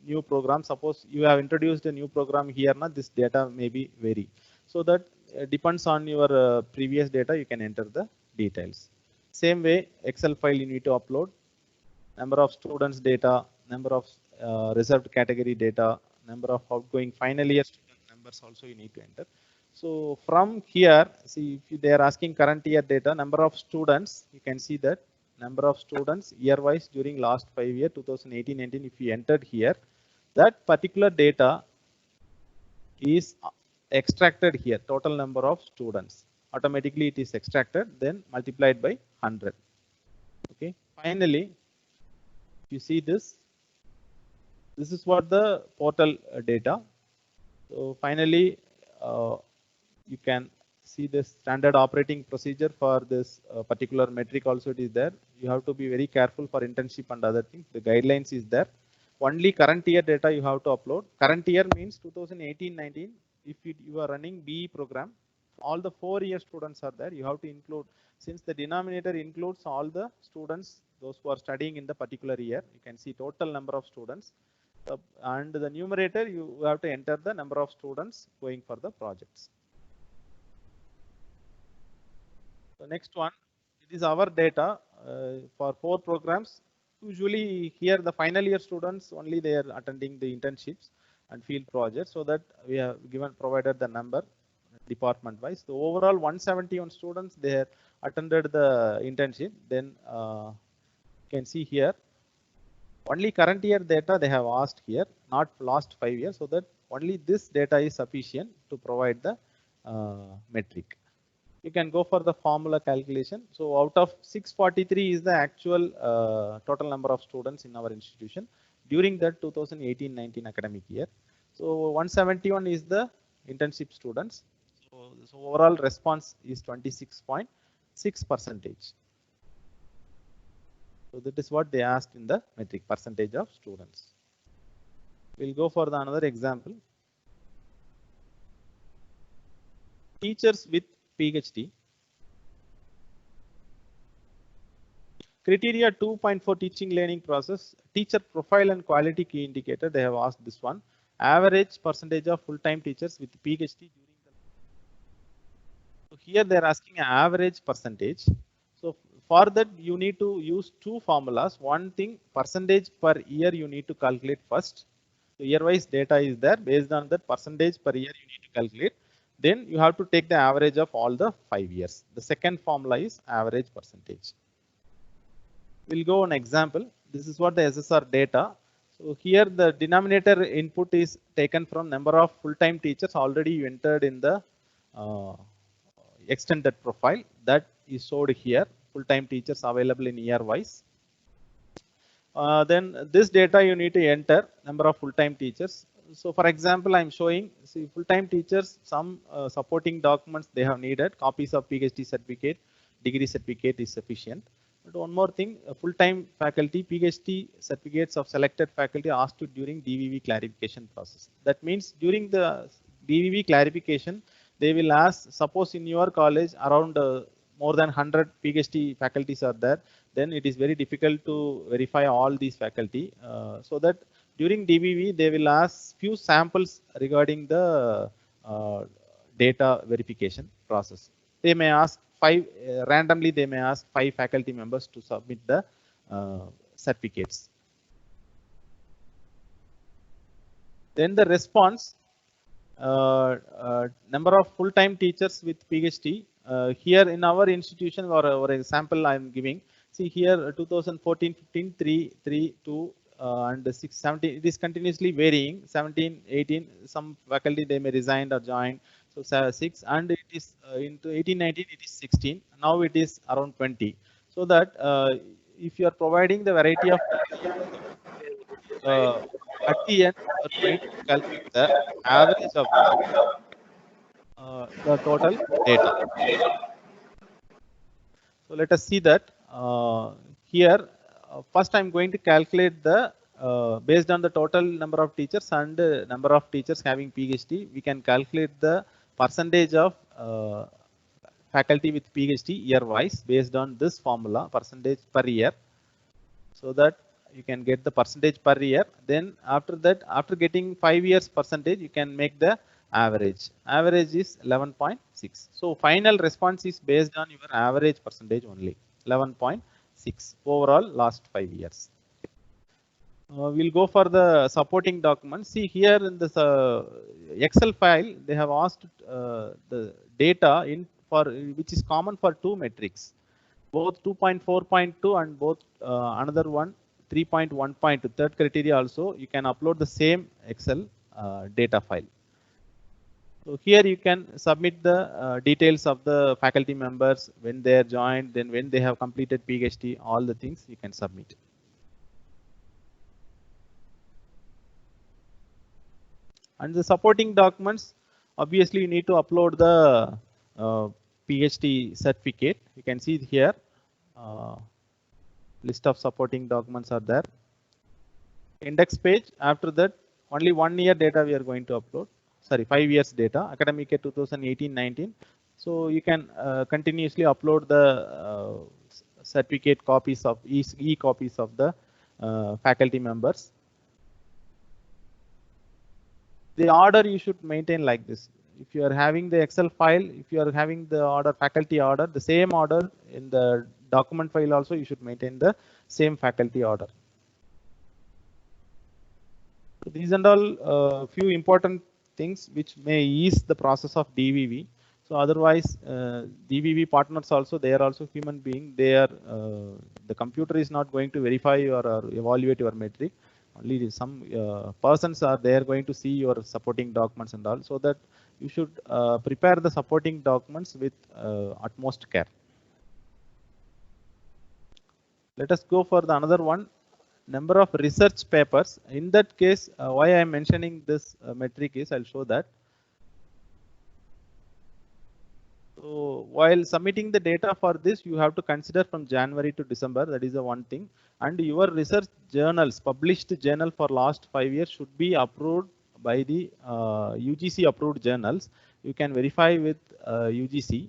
new program. Suppose you have introduced a new program here, now this data may be vary. So that depends on your previous data, you can enter the details. Same way, Excel file you need to upload, number of students data, number of reserved category data, number of outgoing final year student numbers also you need to enter. So from here, see if they are asking current year data, number of students, you can see that number of students year wise during last 5 years, 2018-19, if you entered here, that particular data is extracted here, total number of students. Automatically it is extracted, then multiplied by 100. Okay. Finally, if you see this is what the portal data. So finally, you can see the standard operating procedure for this particular metric also it is there. You have to be very careful for internship and other things. The guidelines is there. Only current year data you have to upload. Current year means 2018-19. If you are running BE program, all the 4-year students are there. You have to include, since the denominator includes all the students, those who are studying in the particular year. You can see total number of students. And the numerator, you have to enter the number of students going for the projects. The next one, it is our data for 4 programs. Usually here the final year students only they are attending the internships and field projects, so that we have provided the number department wise. So overall 171 students they have attended the internship. Then You can see here only current year data they have asked here, not last 5 years, so that only this data is sufficient to provide the metric. You can go for the formula calculation. So out of 643 is the actual total number of students in our institution during the 2018-19 academic year. So 171 is the internship students. So overall response is 26.6%. So that is what they asked in the metric, percentage of students. We'll go for the another example. Teachers with PhD. Criteria 2.4 teaching learning process, teacher profile and quality key indicator. They have asked this one. Average percentage of full-time teachers with PhD during the. So here they are asking average percentage. So for that you need to use two formulas. One thing, percentage per year you need to calculate first. So year-wise data is there. Based on that percentage per year you need to calculate. Then you have to take the average of all the 5 years. The second formula is average percentage. We'll go on example. This is what the SSR data. So here the denominator input is taken from number of full-time teachers already entered in the extended profile. That is showed here. Full-time teachers available in year-wise. Then this data you need to enter number of full-time teachers. So for example, I'm showing full-time teachers, some supporting documents they have needed. Copies of PhD certificate, degree certificate is sufficient. But one more thing, full-time faculty, PhD certificates of selected faculty asked during DVV clarification process. That means during the DVV clarification, they will ask, suppose in your college around more than 100 PhD faculties are there, then it is very difficult to verify all these faculty. So that during DVV, they will ask few samples regarding the data verification process. They may ask randomly they may ask 5 faculty members to submit the certificates. Then the response, number of full-time teachers with PhD. Here in our institution or example I am giving. See here 2014-15, 3, 2 and 6, 17. It is continuously varying. 17, 18. Some faculty they may resign or join. So 6, and it is into 18-19 it is 16. Now it is around 20. So that if you are providing the variety of at the end you are going to calculate the average of the total data. So let us see that here. First, I'm going to calculate the based on the total number of teachers and number of teachers having PhD. We can calculate the percentage of faculty with PhD year-wise based on this formula, percentage per year, so that you can get the percentage per year. Then after that, after getting 5 years percentage, you can make the average. Average is 11.6. So final response is based on your average percentage only, 11.6 overall last 5 years. We'll go for the supporting documents. See here in this Excel file, they have asked the data in for which is common for two metrics, both 2.4.2 and both another one 3.1.2. Third criteria also you can upload the same Excel data file. So here you can submit the details of the faculty members, when they are joined, then when they have completed PhD, all the things you can submit. And the supporting documents, obviously you need to upload the PhD certificate. You can see here list of supporting documents are there. Index page, after that only 1 year data we are going to upload. Sorry, 5 years data, academic year 2018-19. So you can continuously upload the certificate copies of e-copies of the faculty members. The order you should maintain like this. If you are having the Excel file, if you are having the order faculty order, the same order in the document file also you should maintain the same faculty order. So these and all few important things which may ease the process of DVV. So otherwise DVV partners also, they are also human being. They are The computer is not going to verify or evaluate your metric. Only some persons are there going to see your supporting documents and all, so that you should prepare the supporting documents with utmost care. Let us go for the another one, number of research papers. In that case, why I am mentioning this metric is, I'll show that. So while submitting the data for this, you have to consider from January to December. That is the one thing. And your research journals, published journal for last 5 years, should be approved by the UGC approved journals. You can verify with UGC.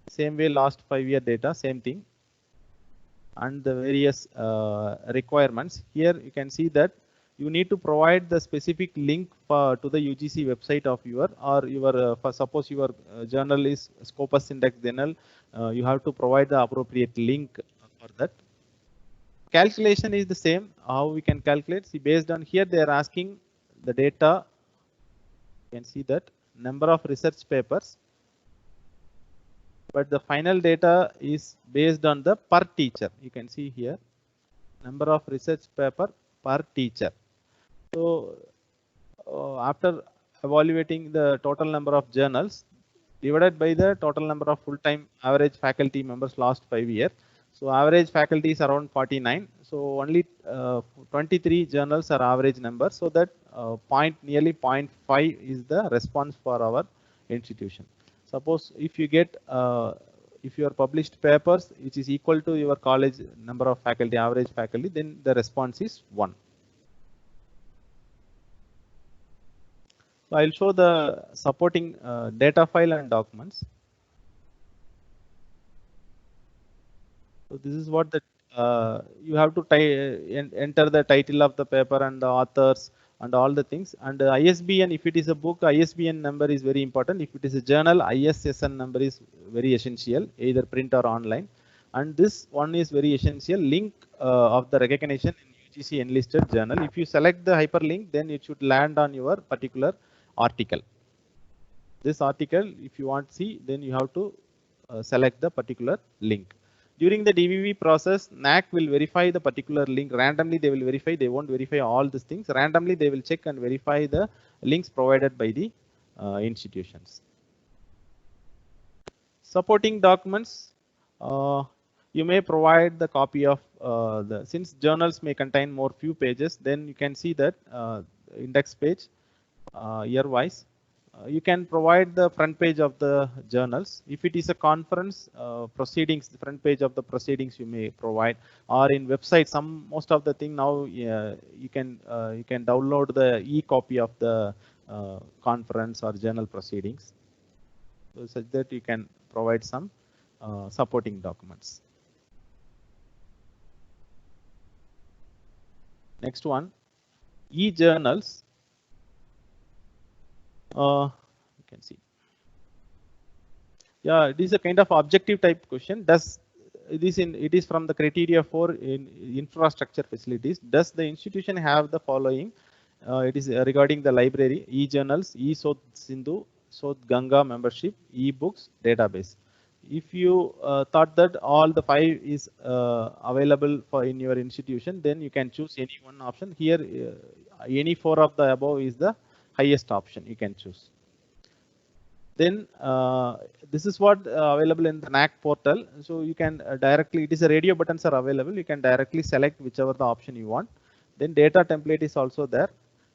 Same way, last 5-year data, same thing. And the various requirements. Here you can see that you need to provide the specific link to the UGC website of your, or your, for suppose your journal is Scopus Index Journal, you have to provide the appropriate link for that. Calculation is the same. How we can calculate? See, based on here, they are asking the data. You can see that number of research papers, but the final data is based on the per teacher. You can see here, number of research paper per teacher. So after evaluating the total number of journals divided by the total number of full-time average faculty members last 5 years. So average faculty is around 49. So only 23 journals are average number. So that nearly 0.5 is the response for our institution. Suppose if you get if your published papers which is equal to your college number of faculty, average faculty, then the response is 1. So I'll show the supporting data file and documents. So this is what the you have to enter the title of the paper and the authors and all the things. And ISBN, if it is a book, ISBN number is very important. If it is a journal, ISSN number is very essential, either print or online. And this one is very essential, link of the recognition in UGC enlisted journal. If you select the hyperlink, then it should land on your particular article. This article, if you want to see, then you have to select the particular link. During the DVV process, NAAC will verify the particular link. Randomly they will verify. They won't verify all these things. Randomly they will check and verify the links provided by the institutions. Supporting documents. You may provide the copy of since journals may contain more few pages, then you can see that index page year-wise. You can provide the front page of the journals. If it is a conference proceedings, the front page of the proceedings you may provide, or in website. Most of the thing now you can download the e-copy of the conference or journal proceedings, so such that you can provide some supporting documents. Next one, e-journals. You can see. Yeah, it is a kind of objective type question. Does this it is from the criteria for in infrastructure facilities. Does the institution have the following? It is regarding the library, e-journals, e-Sodh Sindhu, Sodh Ganga membership, e-books, database. If you thought that all the 5 is available for in your institution, then you can choose any one option. Here, any 4 of the above is the highest option you can choose. Then this is what available in the NAAC portal. So you can directly, it is a radio buttons are available. You can directly select whichever the option you want. Then data template is also there.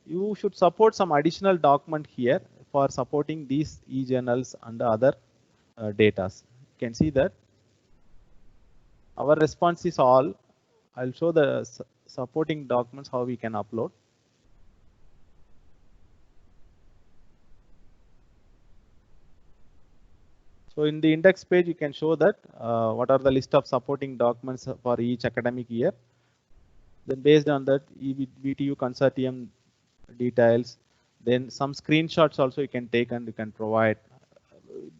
You should support some additional document here for supporting these e-journals and other data. You can see that our response is all. I'll show the supporting documents how we can upload. So in the index page, you can show that what are the list of supporting documents for each academic year. Then based on that, EBTU consortium details. Then some screenshots also you can take and you can provide.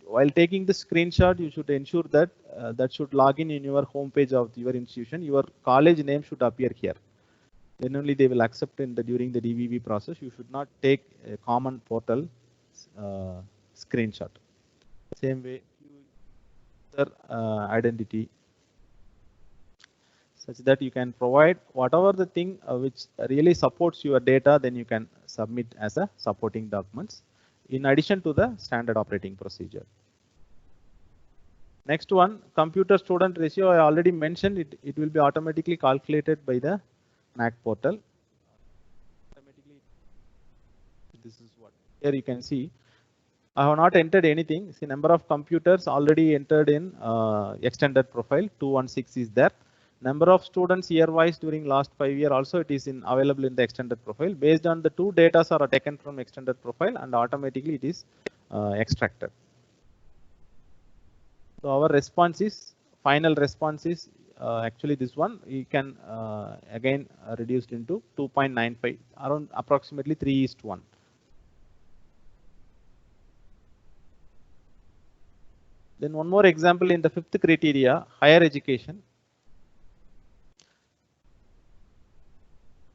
While taking the screenshot, you should ensure that that should log in your home page of your institution. Your college name should appear here. Then only they will accept in the during the DVV process. You should not take a common portal screenshot. Same way, user identity, such that you can provide whatever the thing which really supports your data, then you can submit as a supporting documents in addition to the standard operating procedure. Next one, computer student ratio, I already mentioned it, it will be automatically calculated by the NAAC portal. Automatically, this is what, here you can see, I have not entered anything. See, number of computers already entered in extended profile, 216 is there. Number of students year-wise during last 5 years also it is available in the extended profile. Based on the two data are taken from extended profile and automatically it is extracted. So our response is, final response is actually this one. You can again reduced into 2.95, around approximately 3:1. Then one more example in the fifth criteria, higher education.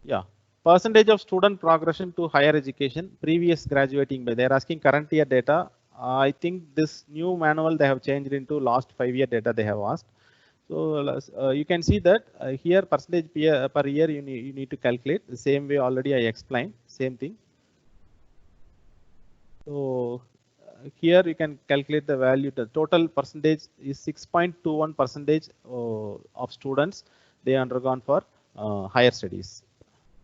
Yeah, percentage of student progression to higher education, previous graduating by. They are asking current year data. I think this new manual they have changed into last 5 year data they have asked. So you can see that here percentage per year you need to calculate the same way already I explained, same thing. So here you can calculate the value. The total percentage is 6.21 percentage of students they undergone for higher studies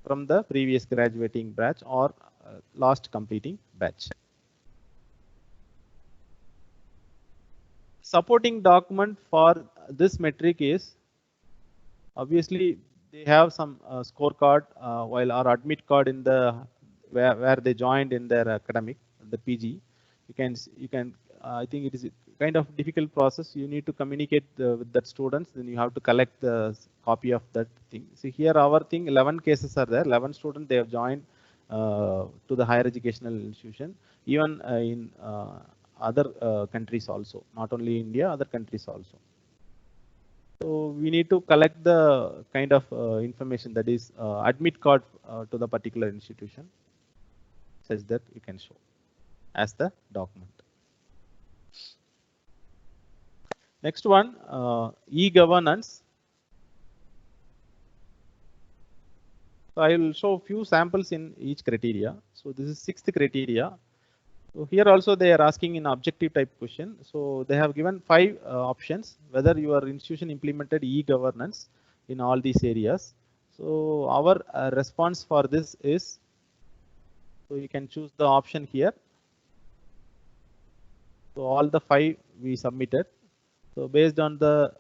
from the previous graduating batch or last completing batch. Supporting document for this metric is, obviously they have some scorecard while our admit card in the where they joined in their academic, the PG. You can I think it is a kind of difficult process. You need to communicate with that students, then you have to collect the copy of that thing. See here our thing, 11 cases are there, 11 students they have joined to the higher educational institution, even in other countries also, not only India, other countries also. So we need to collect the kind of information, that is admit card to the particular institution, such that you can show as the document. Next one, e-governance. So I will show a few samples in each criteria. So this is sixth criteria. So here also they are asking in objective type question. So they have given 5 options whether your institution implemented e-governance in all these areas. So our response for this is, so you can choose the option here. So all the 5 we submitted. So based on the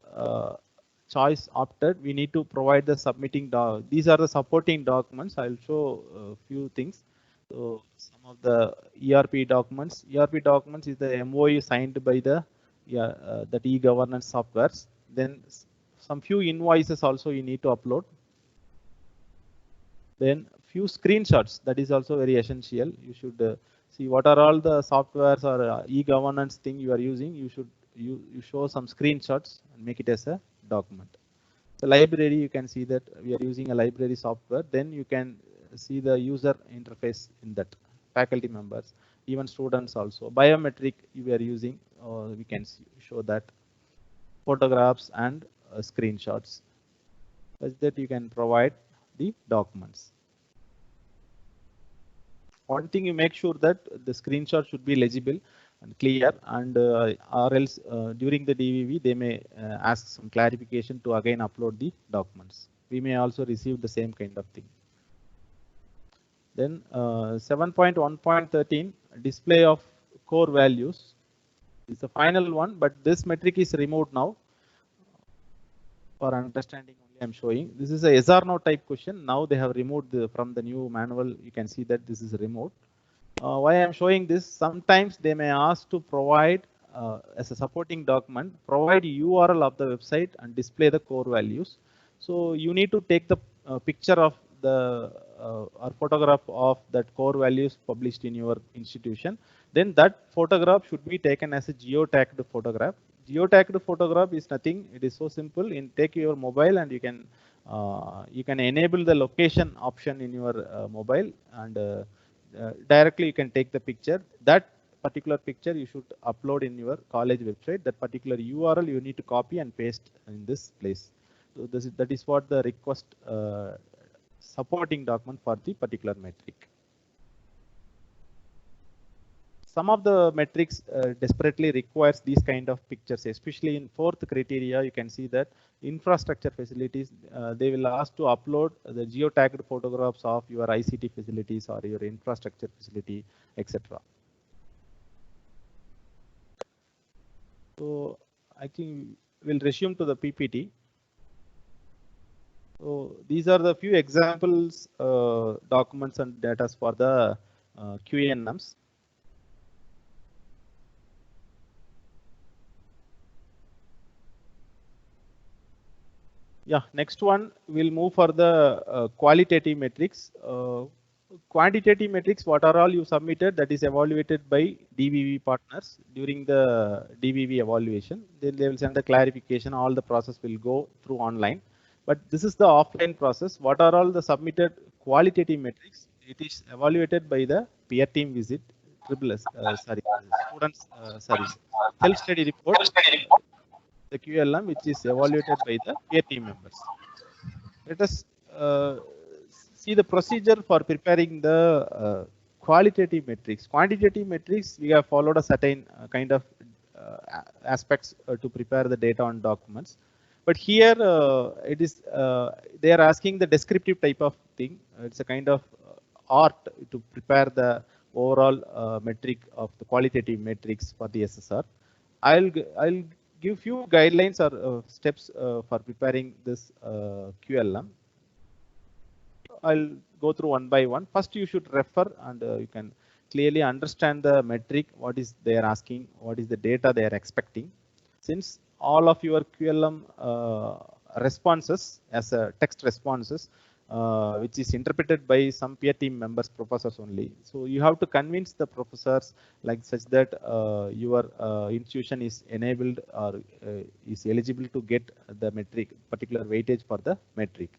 choice opted, we need to provide the submitting these are the supporting documents. I'll show a few things. So some of the ERP documents. ERP documents is the MOU signed by the that e-governance softwares. Then some few invoices also you need to upload. Then few screenshots, that is also very essential. You should see what are all the softwares or e-governance thing you are using. You should you show some screenshots and make it as a document. The library, you can see that we are using a library software. Then you can see the user interface in that, faculty members, even students also. Biometric we are using, we can show that, photographs and screenshots, such that you can provide the documents. One thing, you make sure that the screenshot should be legible and clear, and or else during the DVV they may ask some clarification to again upload the documents. We may also receive the same kind of thing. Then 7.1.13 display of core values is the final one, but this metric is removed now. For understanding only I'm showing. This is a yes or no type question. Now they have removed from the new manual. You can see that this is removed. Why I'm showing this? Sometimes they may ask to provide as a supporting document, provide URL of the website and display the core values. So you need to take the picture of the or photograph of that core values published in your institution. Then that photograph should be taken as a geotagged photograph. Geotagged photograph is nothing. It is so simple. Take your mobile and you can enable the location option in your mobile, and directly you can take the picture. That particular picture you should upload in your college website. That particular URL you need to copy and paste in this place. So that is what the request supporting document for the particular metric. Some of the metrics desperately requires these kind of pictures, especially in fourth criteria. You can see that infrastructure facilities, they will ask to upload the geotagged photographs of your ICT facilities or your infrastructure facility, etc. So I think we'll resume to the PPT. So these are the few examples, documents and data for the QANMs. Yeah, next one we'll move for the qualitative metrics. Quantitative metrics, what are all you submitted, that is evaluated by DVV partners during the DVV evaluation. Then they will send the clarification, all the process will go through online. But this is the offline process. What are all the submitted qualitative metrics? It is evaluated by the peer team visit, students, self-study report, the QLM, which is evaluated by the peer team members. Let us see the procedure for preparing the qualitative metrics. Quantitative metrics, we have followed a certain kind of aspects to prepare the data on documents. But here it is they are asking the descriptive type of thing. It's a kind of art to prepare the overall metric of the qualitative metrics for the SSR. I'll give few guidelines or steps for preparing this QLM. I'll go through one by one. First, you should refer and you can clearly understand the metric, what is they are asking, what is the data they are expecting. Since all of your QLM responses as a text responses, which is interpreted by some peer team members, professors only. So you have to convince the professors like such that your institution is enabled or is eligible to get the metric, particular weightage for the metric.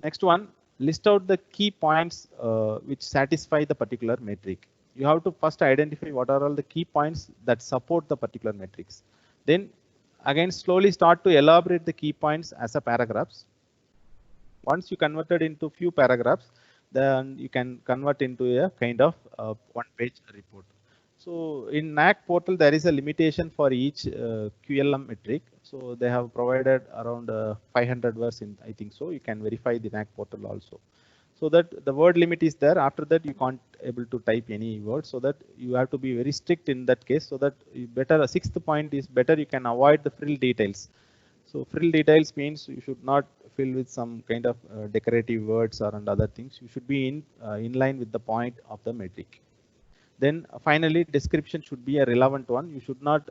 Next one, list out the key points which satisfy the particular metric. You have to first identify what are all the key points that support the particular metrics. Then again slowly start to elaborate the key points as a paragraphs. Once you converted into few paragraphs, then you can convert into a kind of one-page report. So in NAAC portal, there is a limitation for each QLM metric. So they have provided around 500 words in, I think so. You can verify the NAAC portal also. So that the word limit is there. After that, you can't able to type any word. So that you have to be very strict in that case. So that better, a sixth point is better you can avoid the frill details. So frill details means you should not fill with some kind of decorative words or and other things. You should be in line with the point of the metric. Then finally, description should be a relevant one. You should not.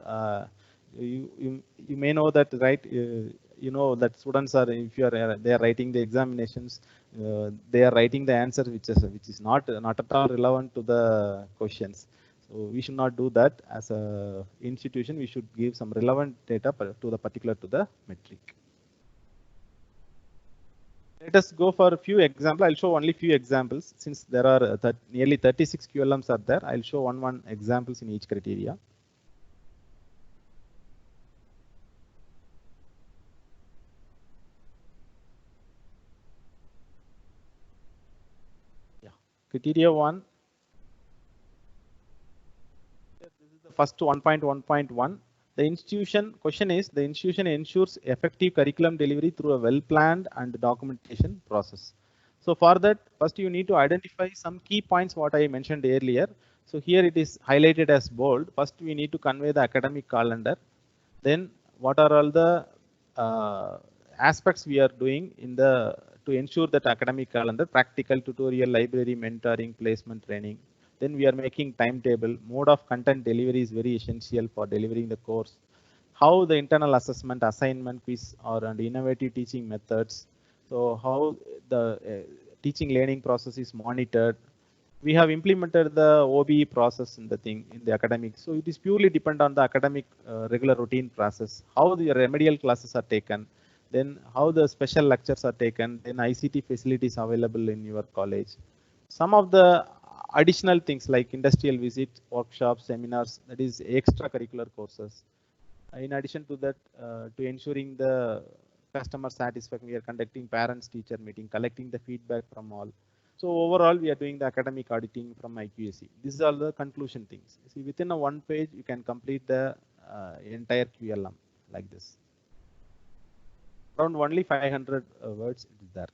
You may know that, right? You know that students are, if you are they are writing the examinations, they are writing the answer which is not at all relevant to the questions. So we should not do that. As a institution, we should give some relevant data to the particular to the metric. Let us go for a few examples. I'll show only few examples since there are nearly 36 QLMs are there. I'll show one examples in each criteria. Yeah, criteria 1. This is the first 1.1.1. The institution question is the institution ensures effective curriculum delivery through a well-planned and documentation process. So for that, first you need to identify some key points what I mentioned earlier. So here it is highlighted as bold. First we need to convey the academic calendar. Then what are all the aspects we are doing in the to ensure that academic calendar, practical, tutorial, library, mentoring, placement, training. Then we are making timetable. Mode of content delivery is very essential for delivering the course. How the internal assessment, assignment, quiz, or and innovative teaching methods. So how the teaching learning process is monitored. We have implemented the OBE process in the academic. So it is purely dependent on the academic regular routine process. How the remedial classes are taken. Then how the special lectures are taken. Then ICT facilities available in your college. Some of the additional things like industrial visits, workshops, seminars, that is extracurricular courses. In addition to that, to ensuring the customer satisfaction, we are conducting parents teacher meeting, collecting the feedback from all. So overall, we are doing the academic auditing from IQAC. These are the conclusion things. See, within a one page, you can complete the entire QLM like this. Around only 500 words it is there.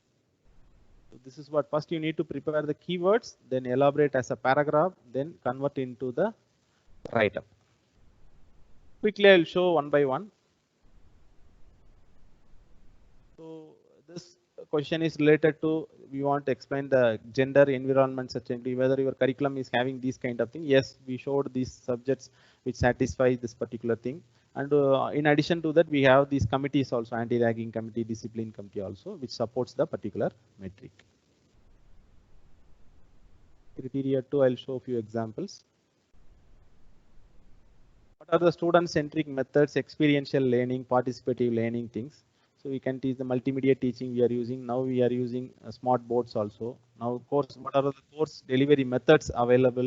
So this is what first you need to prepare the keywords, then elaborate as a paragraph, then convert into the write-up. Quickly, I'll show one by one. So this question is related to, we want to explain the gender, environment, sustainability, whether your curriculum is having these kind of thing. Yes, we showed these subjects which satisfy this particular thing. And in addition to that, we have these committees also, anti-ragging committee, discipline committee also, which supports the particular metric. Criteria 2, I'll show a few examples. What are the student-centric methods, experiential learning, participative learning things? So we can teach the multimedia teaching we are using. Now we are using smart boards also. Now, of course, what are the course delivery methods available?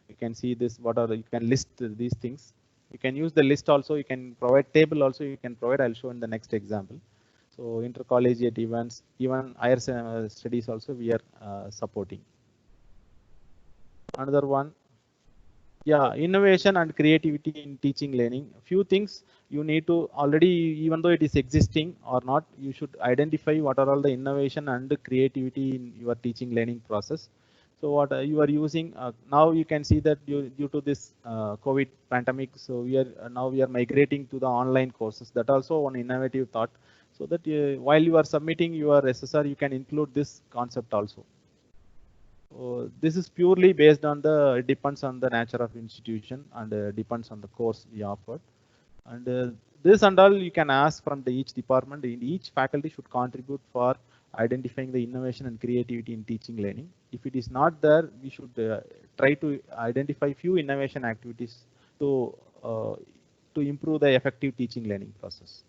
You can see this, you can list these things. You can use the list also, you can provide table also, you can provide, I'll show in the next example. So intercollegiate events, even higher studies also we are supporting. Another one, yeah, innovation and creativity in teaching learning. Few things you need to already, even though it is existing or not, you should identify what are all the innovation and creativity in your teaching learning process. So what you are using now, you can see that due to this COVID pandemic, so now we are migrating to the online courses. That also one innovative thought. So that while you are submitting your SSR, you can include this concept also. So this is purely based on it depends on the nature of institution and depends on the course we offered. And this and all you can ask from each department. Each faculty should contribute for identifying the innovation and creativity in teaching learning. If it is not there, we should try to identify few innovation activities to improve the effective teaching learning process.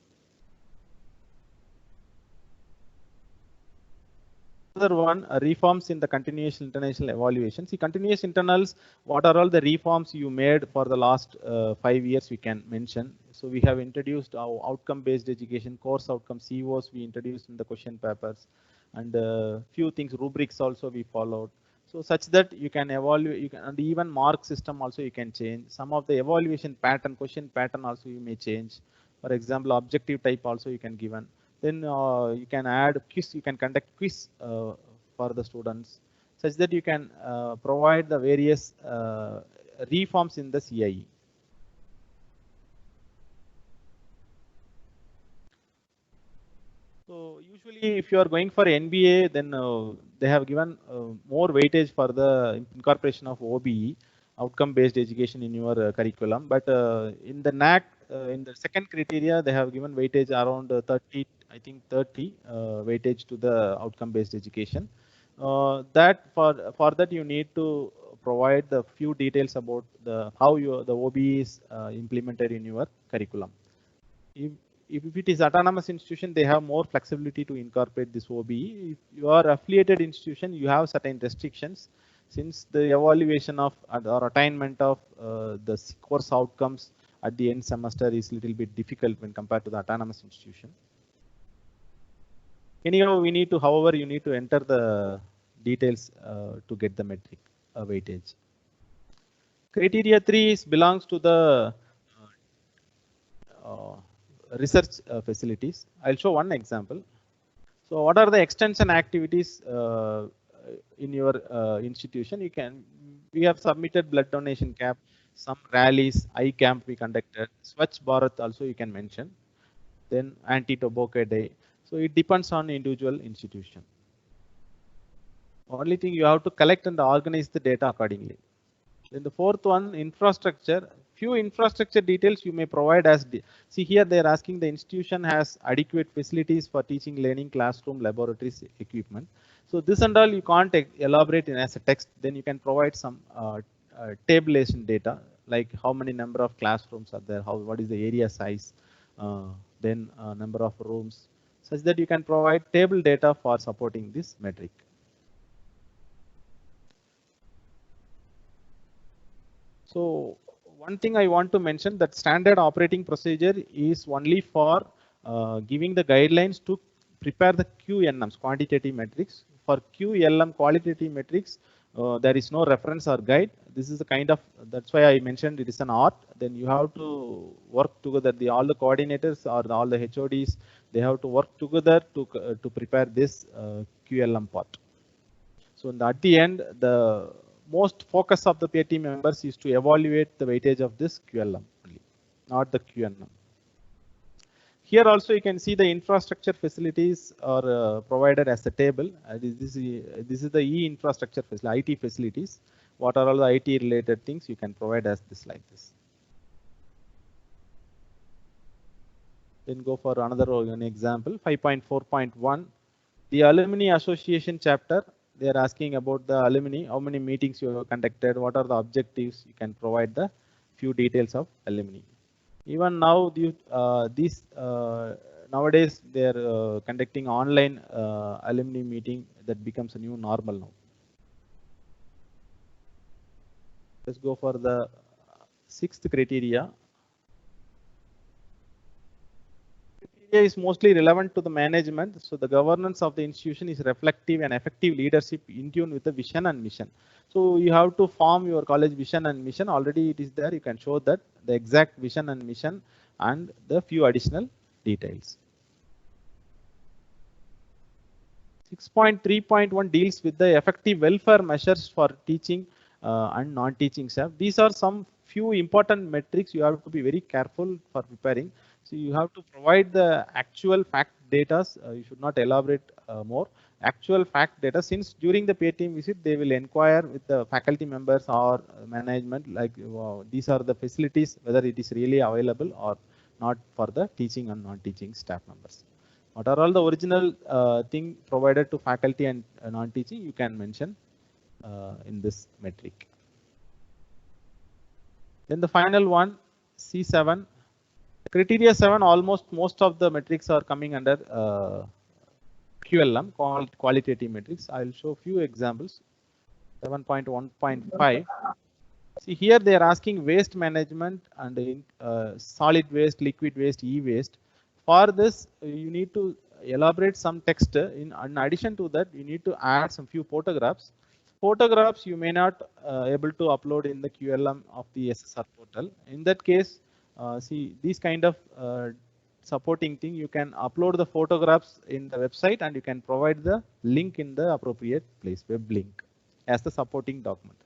Another one, reforms in the continuous international evaluation. See, continuous internals, what are all the reforms you made for the last 5 years we can mention. So we have introduced our outcome-based education, course outcome, COs we introduced in the question papers, and few things, rubrics also we followed. So such that you can evaluate, and even mark system also you can change. Some of the evaluation pattern, question pattern also you may change. For example, objective type also you can given. Then you can add quiz, you can conduct quiz for the students, such that you can provide the various reforms in the CIE. So usually if you are going for NBA, then they have given more weightage for the incorporation of OBE, outcome-based education, in your curriculum. But in the NAAC, in the second criteria, they have given weightage around 30, I think 30 weightage to the outcome-based education. That for that you need to provide the few details about how the OBE is implemented in your curriculum. If it is autonomous institution, they have more flexibility to incorporate this OBE. If you are affiliated institution, you have certain restrictions, since the evaluation of or attainment of the course outcomes at the end semester is little bit difficult when compared to the autonomous institution. Anyhow, however, you need to enter the details to get the metric weightage. Criteria 3 belongs to the research facilities. I'll show one example. So what are the extension activities in your institution? We have submitted blood donation camp, some rallies, eye camp we conducted, Swachh Bharat also you can mention, then anti-tobacco day. So it depends on individual institution. Only thing, you have to collect and organize the data accordingly. Then the fourth one, infrastructure. Few infrastructure details you may provide as, see here they are asking the institution has adequate facilities for teaching, learning, classroom, laboratories, equipment. So this and all you can't elaborate in as a text. Then you can provide some tabulation data, like how many number of classrooms are there, what is the area size, then number of rooms, such that you can provide table data for supporting this metric. So one thing I want to mention, that standard operating procedure is only for giving the guidelines to prepare the QNMs, quantitative metrics. For QLM, qualitative metrics, there is no reference or guide. This is the kind of, that's why I mentioned it is an art. Then you have to work together. All the coordinators or all the HODs, they have to work together to prepare this QLM part. So at the end, the most focus of the peer team members is to evaluate the weightage of this QLM only, not the QNM. Here also you can see the infrastructure facilities are provided as a table. This is the infrastructure facility, IT facilities. What are all the IT related things you can provide as this like this. Then go for another example, 5.4.1. The Alumni Association chapter, they are asking about the alumni, how many meetings you have conducted, what are the objectives, you can provide the few details of alumni. Even now, nowadays they are conducting online alumni meeting, that becomes a new normal now. Let's go for the sixth criteria. Is mostly relevant to the management. So the governance of the institution is reflective and effective leadership in tune with the vision and mission. So you have to form your college vision and mission. Already it is there. You can show that the exact vision and mission and the few additional details. 6.3.1 deals with the effective welfare measures for teaching and non-teaching staff. These are some few important metrics you have to be very careful for preparing. So you have to provide the actual fact data. You should not elaborate more. Actual fact data, since during the peer team visit, they will inquire with the faculty members or management, like these are the facilities, whether it is really available or not for the teaching and non-teaching staff members. What are all the original thing provided to faculty and non-teaching, you can mention in this metric. Then the final one, C7. Criteria 7, almost most of the metrics are coming under QLM, called qualitative metrics. I will show few examples. 7.1.5. See here they are asking waste management and solid waste, liquid waste, e-waste. For this, you need to elaborate some text. In addition to that, you need to add some few photographs. Photographs you may not able to upload in the QLM of the SSR portal. In that case, see these kind of supporting thing, you can upload the photographs in the website and you can provide the link in the appropriate place, web link, as the supporting document.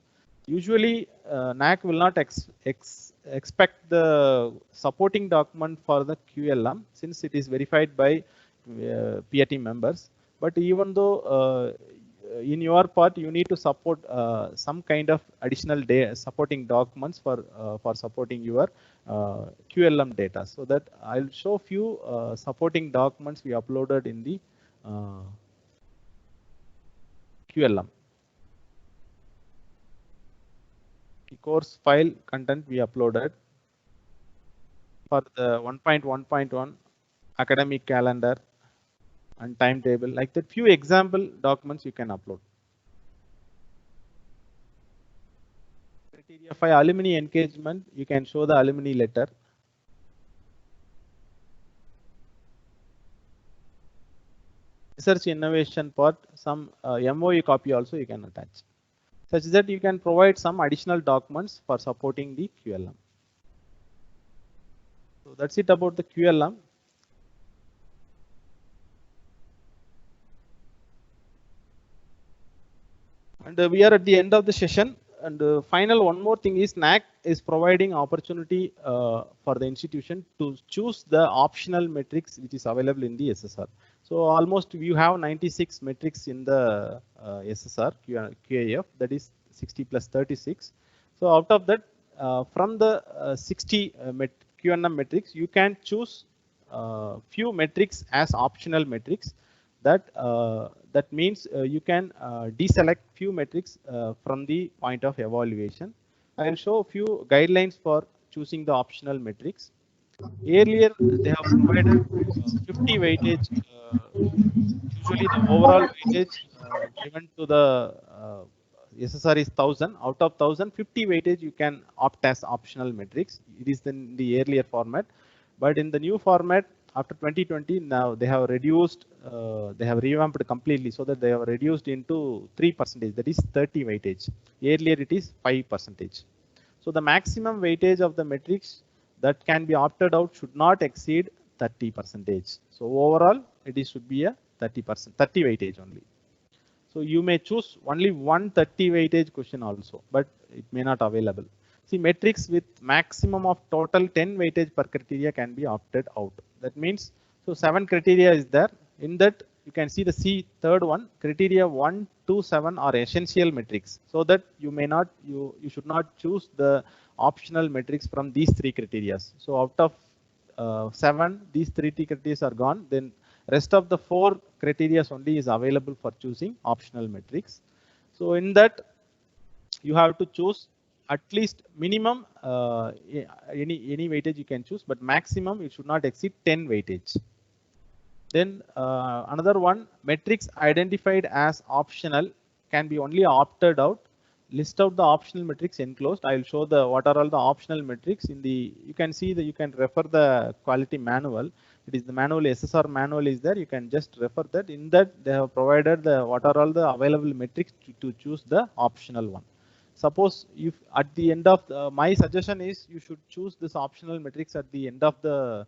Usually NAAC will not expect the supporting document for the QLM since it is verified by peer team members. But even though in your part you need to support some kind of additional supporting documents for supporting your QLM data. So that I'll show few supporting documents we uploaded in the QLM. The course file content we uploaded for the 1.1.1 academic calendar and timetable, like that few example documents you can upload. Criteria 5, alumni engagement, you can show the alumni letter. Research innovation part, some MOU copy also you can attach, such that you can provide some additional documents for supporting the QLM. So that's it about the QLM. And we are at the end of the session. And final one more thing is NAAC is providing opportunity for the institution to choose the optional metrics which is available in the SSR. So almost you have 96 metrics in the SSR QAF, that is 60 plus 36. So out of that, from the 60 QNM metrics, you can choose few metrics as optional metrics. That means you can deselect few metrics from the point of evaluation. I will show a few guidelines for choosing the optional metrics. Earlier they have provided 50 weightage. Usually the overall weightage given to the SSR is 1000. Out of 1000, 50 weightage you can opt as optional metrics. It is in the earlier format, but in the new format after 2020, now they have reduced, they have revamped completely so that they have reduced into 3%. That is 30 weightage. Earlier it is 5%. So the maximum weightage of the metrics that can be opted out should not exceed 30%. So overall, it is should be a 30%, 30 weightage only. So you may choose only 130 weightage question also, but it may not available. See, metrics with maximum of total 10 weightage per criteria can be opted out. That means, so 7 criteria is there. In that, you can see the C third one, criteria 1 to 7 are essential metrics. So that you may not, you should not choose the optional metrics from these 3 criteria. So out of 7, these 3 criteria are gone. Then rest of the 4 criteria only is available for choosing optional metrics. So in that, you have to choose at least minimum any weightage you can choose, but maximum it should not exceed 10 weightage. Then another one, metrics identified as optional can be only opted out. List out the optional metrics enclosed. I will show the what are all the optional metrics in the. You can see that you can refer the quality manual. It is the manual, SSR manual is there. You can just refer that. In that they have provided the what are all the available metrics to choose the optional one. Suppose if at the end of my suggestion is you should choose this optional metrics at the end of the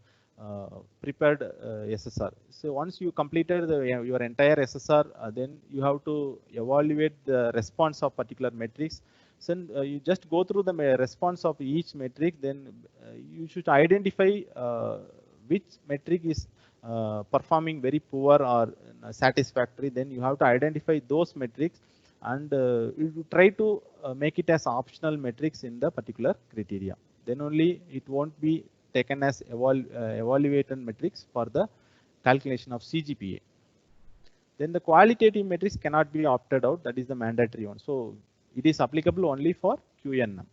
prepared SSR. So once you completed your entire SSR, then you have to evaluate the response of particular metrics. So you just go through the response of each metric, then you should identify which metric is performing very poor or satisfactory. Then you have to identify those metrics and you try to make it as optional metrics in the particular criteria. Then only it won't be taken as evaluated metrics for the calculation of CGPA. Then the qualitative metrics cannot be opted out. That is the mandatory one. So it is applicable only for QNM.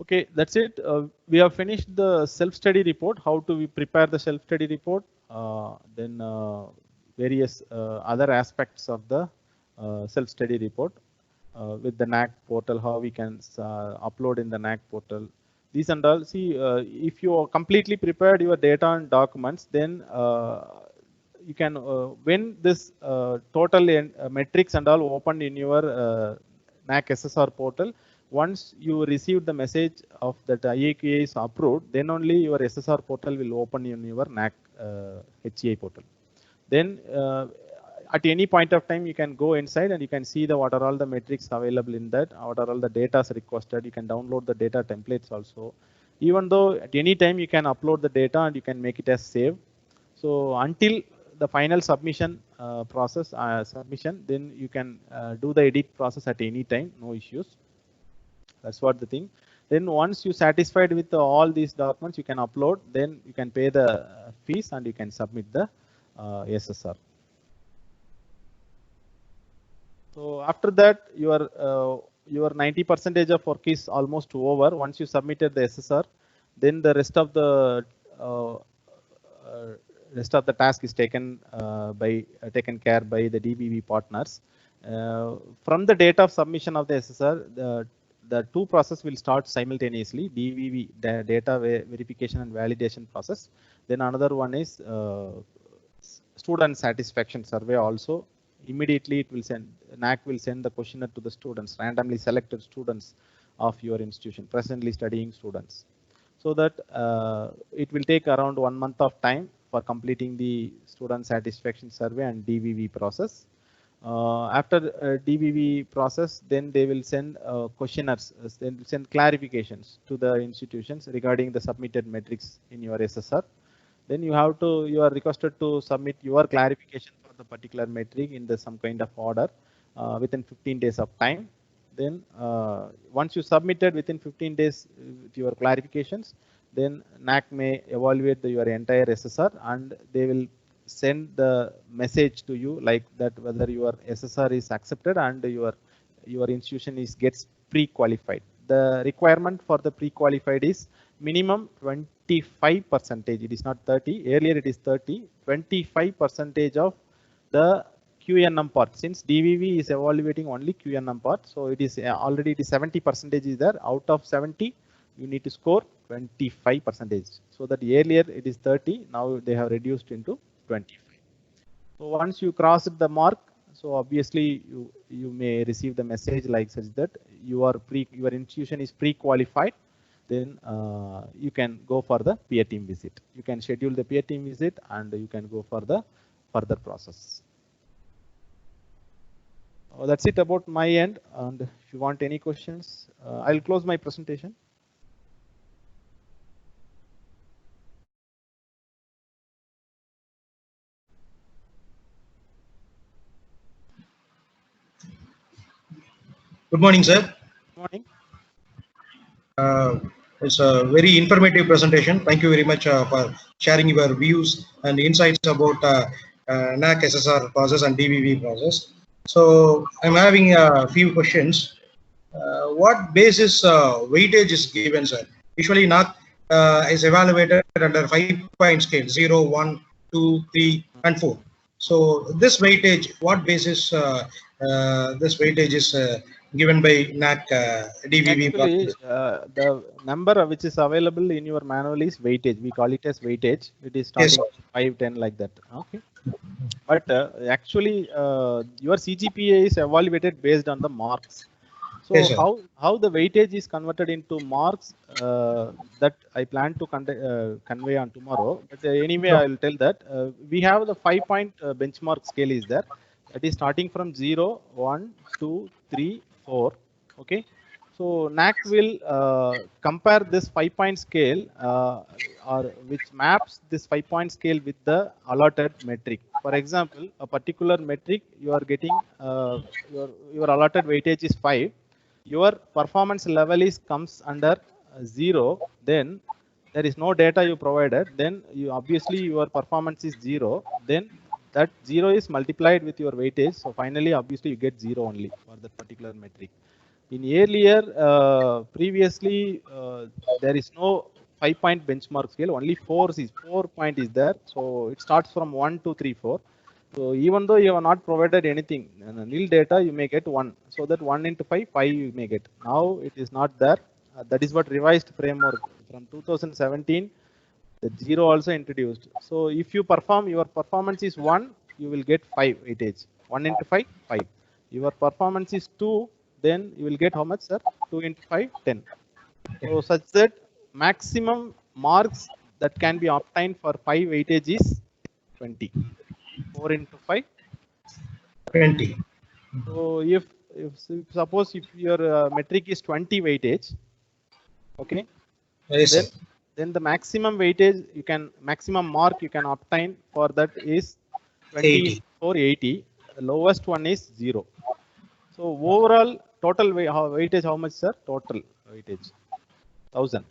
Okay, that's it. We have finished the self-study report. How to we prepare the self-study report? Then various other aspects of the self-study report. With the NAAC portal, how we can upload in the NAAC portal. These and all. See, if you are completely prepared your data and documents, then you can when this total metrics and all opened in your NAAC SSR portal. Once you receive the message of that IAQA is approved, then only your SSR portal will open in your NAAC HCI portal. Then at any point of time, you can go inside and you can see the what are all the metrics available in that, what are all the data requested. You can download the data templates also. Even though at any time you can upload the data and you can make it as save. So until the final submission process submission, then you can do the edit process at any time, no issues. That's what the thing. Then once you satisfied with all these documents, you can upload. Then you can pay the fees and you can submit the SSR. So after that, your 90% of work is almost over. Once you submitted the SSR, then the rest of the task is taken care by the DBV partners. From the date of submission of the SSR, the 2 processes will start simultaneously. DBV, data verification and validation process. Then another one is student satisfaction survey also. Immediately it will send, NAAC will send the questionnaire to the students, randomly selected students of your institution, presently studying students. So that it will take around 1 month of time for completing the student satisfaction survey and DBV process. After DBV process, then they will send questionnaires, they will send clarifications to the institutions regarding the submitted metrics in your SSR. Then you are requested to submit your clarification for the particular metric in some kind of order within 15 days of time. Then once you submitted within 15 days with your clarifications, then NAAC may evaluate your entire SSR and they will send the message to you like that whether your SSR is accepted and your institution gets pre-qualified. The requirement for the pre-qualified is minimum 25%. It is not 30. Earlier it is 30. 25% of the QNM part, since DVV is evaluating only QNM part, so it is already it is 70% is there. Out of 70, you need to score 25%. So that earlier it is 30, now they have reduced into 25. So once you cross the mark, so obviously you may receive the message like such that your institution is pre-qualified. Then you can go for the peer team visit. You can schedule the peer team visit and you can go for the further process. That's it about my end. And if you want any questions, I'll close my presentation. Good morning, sir. Good morning. It's a very informative presentation. Thank you very much for sharing your views and insights about NAAC SSR process and DVV process. So I'm having a few questions. What basis weightage is given, sir? Usually NAAC is evaluated under 5-point scale, 0, 1, 2, 3, and 4. So this weightage, what basis this weightage is given by NAAC DVV? Actually, the number which is available in your manual is weightage. We call it as weightage. It is starting Yes, from 5, 10 like that. Okay. But actually, your CGPA is evaluated based on the marks. So yes, how the weightage is converted into marks, that I plan to convey on tomorrow. But anyway, I will tell that we have the 5-point benchmark scale is there. That is starting from 0, 1, 2, 3, 4. Okay. So NAAC will compare this 5-point scale or which maps this 5-point scale with the allotted metric. For example, a particular metric you are getting your allotted weightage is 5. Your performance level is comes under 0, then there is no data you provided, then you obviously your performance is 0, then that 0 is multiplied with your weightage, so finally obviously you get 0 only for that particular metric. In earlier previously there is no 5-point benchmark scale, only 4-point is there, so it starts from 1, 2, 3, 4. So even though you have not provided anything, nil data, you may get 1. So that 1 into 5, 5 you may get. Now it is not there. That is what revised framework from 2017. The 0 also introduced. So if you perform, your performance is 1, you will get 5 weightage. 1 into 5, 5. Your performance is 2, then you will get how much, sir? 2 into 5, 10. So such that maximum marks that can be obtained for 5 weightage is 20. 4 into 5, 20. So if suppose if your metric is 20 weightage, okay, Yes, then the maximum weightage maximum mark you can obtain for that is 20 for 80. The lowest one is 0. So overall total weightage how much, sir? Total weightage 1000.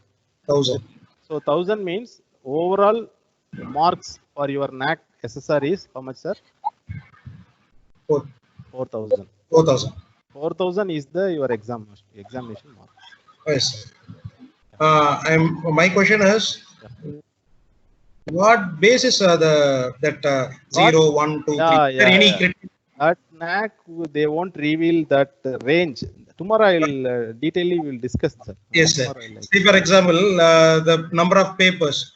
1000. So 1000 means overall marks for your NAAC SSR is how much, sir? 4,000. 4,000. 4,000 is your examination mark. Yes. My question is, what basis are that 0, 1, 2, 3? At NAAC, they won't reveal that range. Tomorrow I will will discuss, sir. Yes, sir. See, for example, the number of papers,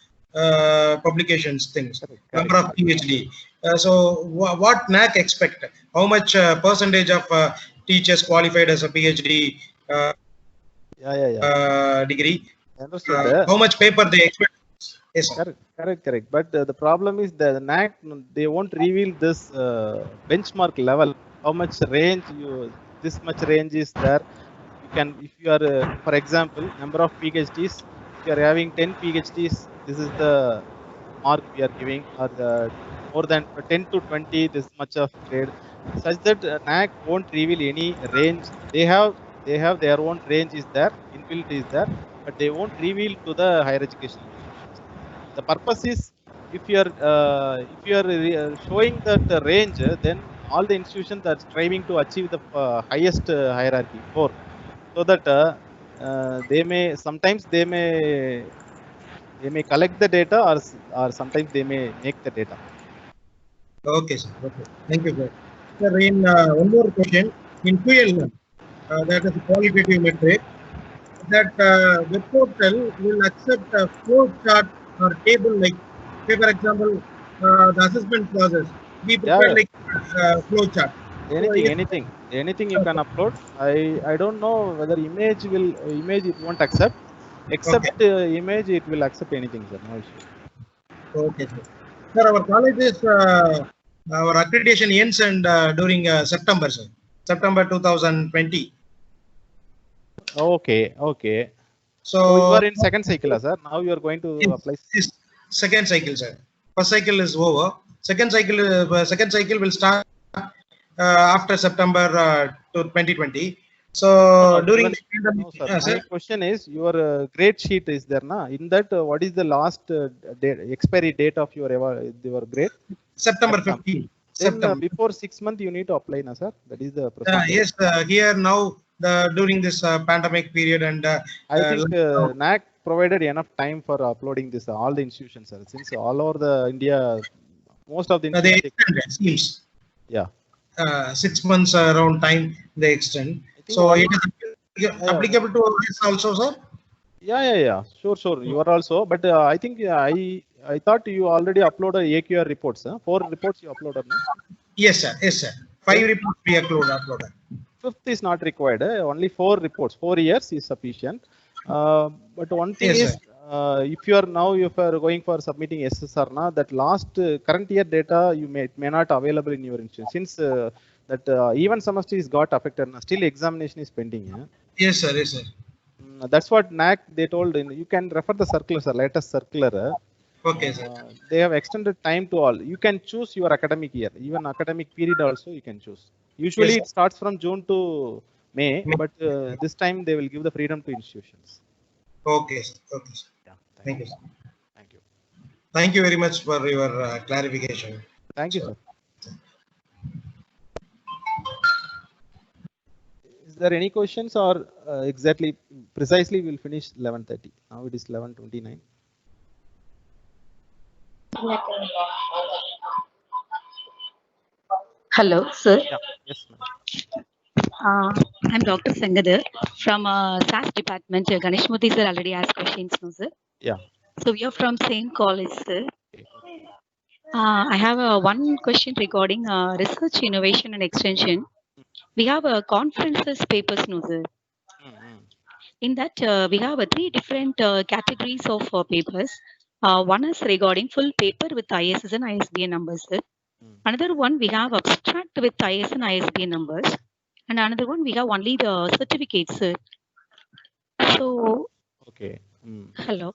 publications, things, number of PhD. So what NAAC expect? How much percentage of teachers qualified as a PhD degree? How much paper they expect? Yes, correct. But the problem is the NAAC, they won't reveal this benchmark level. How much range this much range is there. You can, if you are, for example, number of PhDs. If you are having 10 PhDs, this is the mark we are giving, or more than 10 to 20, this much of grade. Such that NAAC won't reveal any range. They have their own range is there, inbuilt is there, but they won't reveal to the higher education institutions. The purpose is, if you are showing that range, then all the institutions are striving to achieve the highest hierarchy 4, so that they may collect the data, or sometimes they may make the data. Okay, sir. Okay. Thank you, sir. Sir, in one more question, in QLM, that is a qualitative metric, that web portal will accept a flow chart or table like, say for example, the assessment process. We Yeah, prepare like flow chart. So, yes, anything you can upload. I don't know whether image it won't accept. okay, Except image, it will accept anything, sir. No issue. okay, sir. Sir, our college is our accreditation ends and during September, sir. September 2020. Okay, okay. So you So are in second cycle, sir. Now you are going to apply. this second cycle, sir. First cycle is over. Second cycle will start after September to 2020. So No, during even, the pandemic, no, sir. sir, My question is, your grade sheet is there, na? In that, what is the last expiry date of your grade? September September. 15. Then September. before 6 months, you need to apply, na, sir. That is the procedure. Yes, here now during this pandemic period and I think NAC provided enough time for uploading this all the institutions, sir. Since all over the India, most of the they institutions. extended, seems Yeah. 6 months around time they extend. So it is applicable to us also, sir. Yeah. Sure. You are also, but I think I thought you already uploaded AQR reports. Huh? 4 reports you uploaded. No? Yes, sir. Yes, sir. 5 reports we uploaded. Fifth is not required. Only 4 reports. 4 years is sufficient. But one thing Yes, is, if you are going for submitting SSR, now that last current year data may not available in your institution, since that even semester is got affected. Still examination is pending. Yes, sir. Yes, sir. That's what NAC they told. You can refer the circular, sir, latest circular. Okay, sir. They have extended time to all. You can choose your academic year, even academic period also you can choose. Usually Yes, it starts from June to May, but this time they will give the freedom to institutions. Okay, sir. Okay, sir. Yeah, Thank you, sir. Thank you. Thank you very much for your clarification. Thank you, sir. Is there any questions or exactly precisely we'll finish 11:30? Now it is 11:29. Hello, sir. Yeah. Yes, ma'am. I'm Dr. Sangadar from SAS department. Ganesh Murthy sir already asked questions, no, sir? Yeah. So we are from same college, sir. Okay. I have one question regarding research, innovation, and extension. We have conferences papers, no, sir? In that, we have 3 different categories of papers. One is regarding full paper with ISS and ISBN numbers, sir. Another one, we have abstract with IS and ISBN numbers. And another one, we have only the certificates, sir. So, okay. Hello.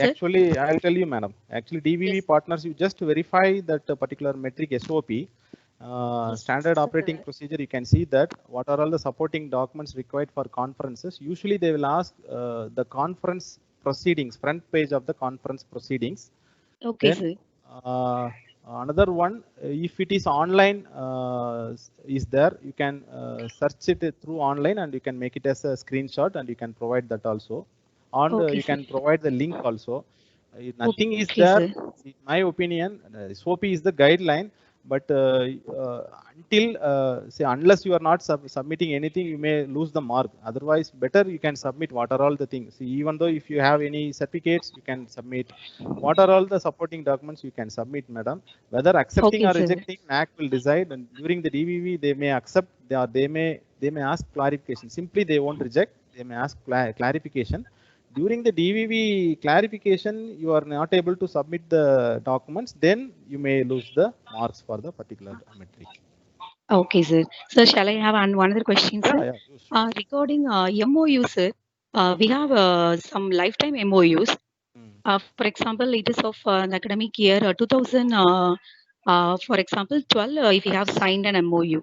Actually, I'll tell you, madam. Actually, DVV partners, you just verify that particular metric SOP, standard operating procedure. You can see that what are all the supporting documents required for conferences. Usually, they will ask the conference proceedings, front page of the conference proceedings. Okay, then, sir. Another one, if it is online, is there, you can search it through online and you can make it as a screenshot and you can provide that also. And you can provide the link also. Nothing is there, in my opinion. SOP is the guideline, but until say unless you are not submitting anything, you may lose the mark. Otherwise, better you can submit what are all the things. See, even though if you have any certificates, you can submit. What are all the supporting documents you can submit, madam? Whether accepting or rejecting, NAC will decide. And during the DVV, they may accept. They may ask clarification. Simply, they won't reject. They may ask clarification. During the DVV clarification, you are not able to submit the documents, then you may lose the marks for the particular metric. Okay, sir. So, shall I have one other question, sir? Yeah, regarding MOU, sir, we have some lifetime MOUs. For example, it is of an academic year 2000, for example, 12, if we have signed an MOU.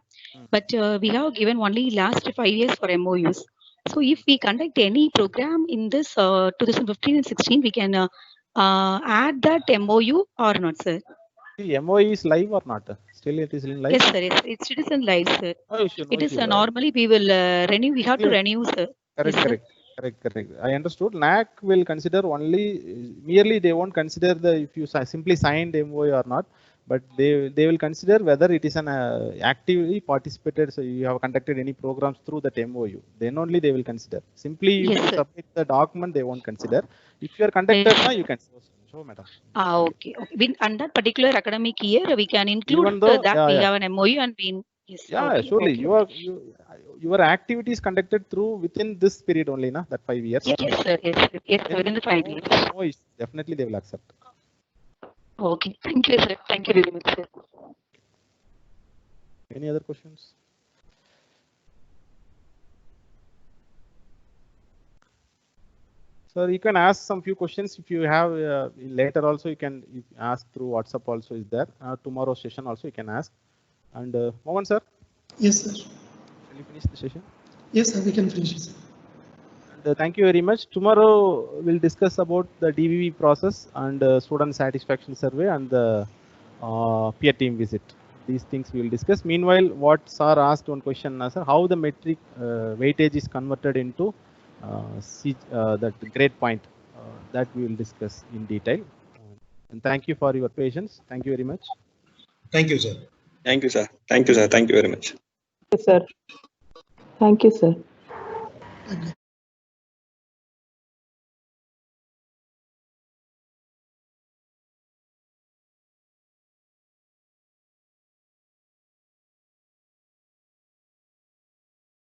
But we have given only last 5 years for MOUs. So if we conduct any program in this 2015 and 16, we can add that MOU or not, sir? The MOU is live or not? Still it is in live? Yes, sir. It's in live, sir. It is normally we will renew. We have to renew, sir. Correct. I understood. NAC will consider only merely, they won't consider if you simply signed MOU or not. but they will consider whether it is an actively participated. So you have conducted any programs through that MOU. Then only they will consider. Simply if Yes, you sir. submit the document, they won't consider. If you are conducted, Yes. now you can show, madam. Okay. Okay. On that particular academic year, we can include Even though, that yeah, we yeah. have an MOU and we. Yes. Yeah, Okay. surely Okay. your activities conducted through within this period only, na, that 5 years. Yes, sir. Yes, sir. Yes, sir. Then Within the 5 years. no issues. Definitely they will accept. Okay. Thank you, sir. Thank you very much, sir. Any other questions? So you can ask some few questions if you have later also. You can ask through WhatsApp also is there. Tomorrow's session also you can ask. And Mohan sir. Yes, sir. Shall you finish the session? Yes, sir. We can finish it. And thank you very much. Tomorrow we'll discuss about the DVV process and student satisfaction survey and the peer team visit. These things we will discuss. Meanwhile, what sir asked one question, sir, how the metric weightage is converted into that grade point, that we will discuss in detail. And thank you for your patience. Thank you very much. Thank you, sir. Thank you, sir. Thank you, sir. Thank you very much. Thank you, sir. Thank you, sir. Thank you.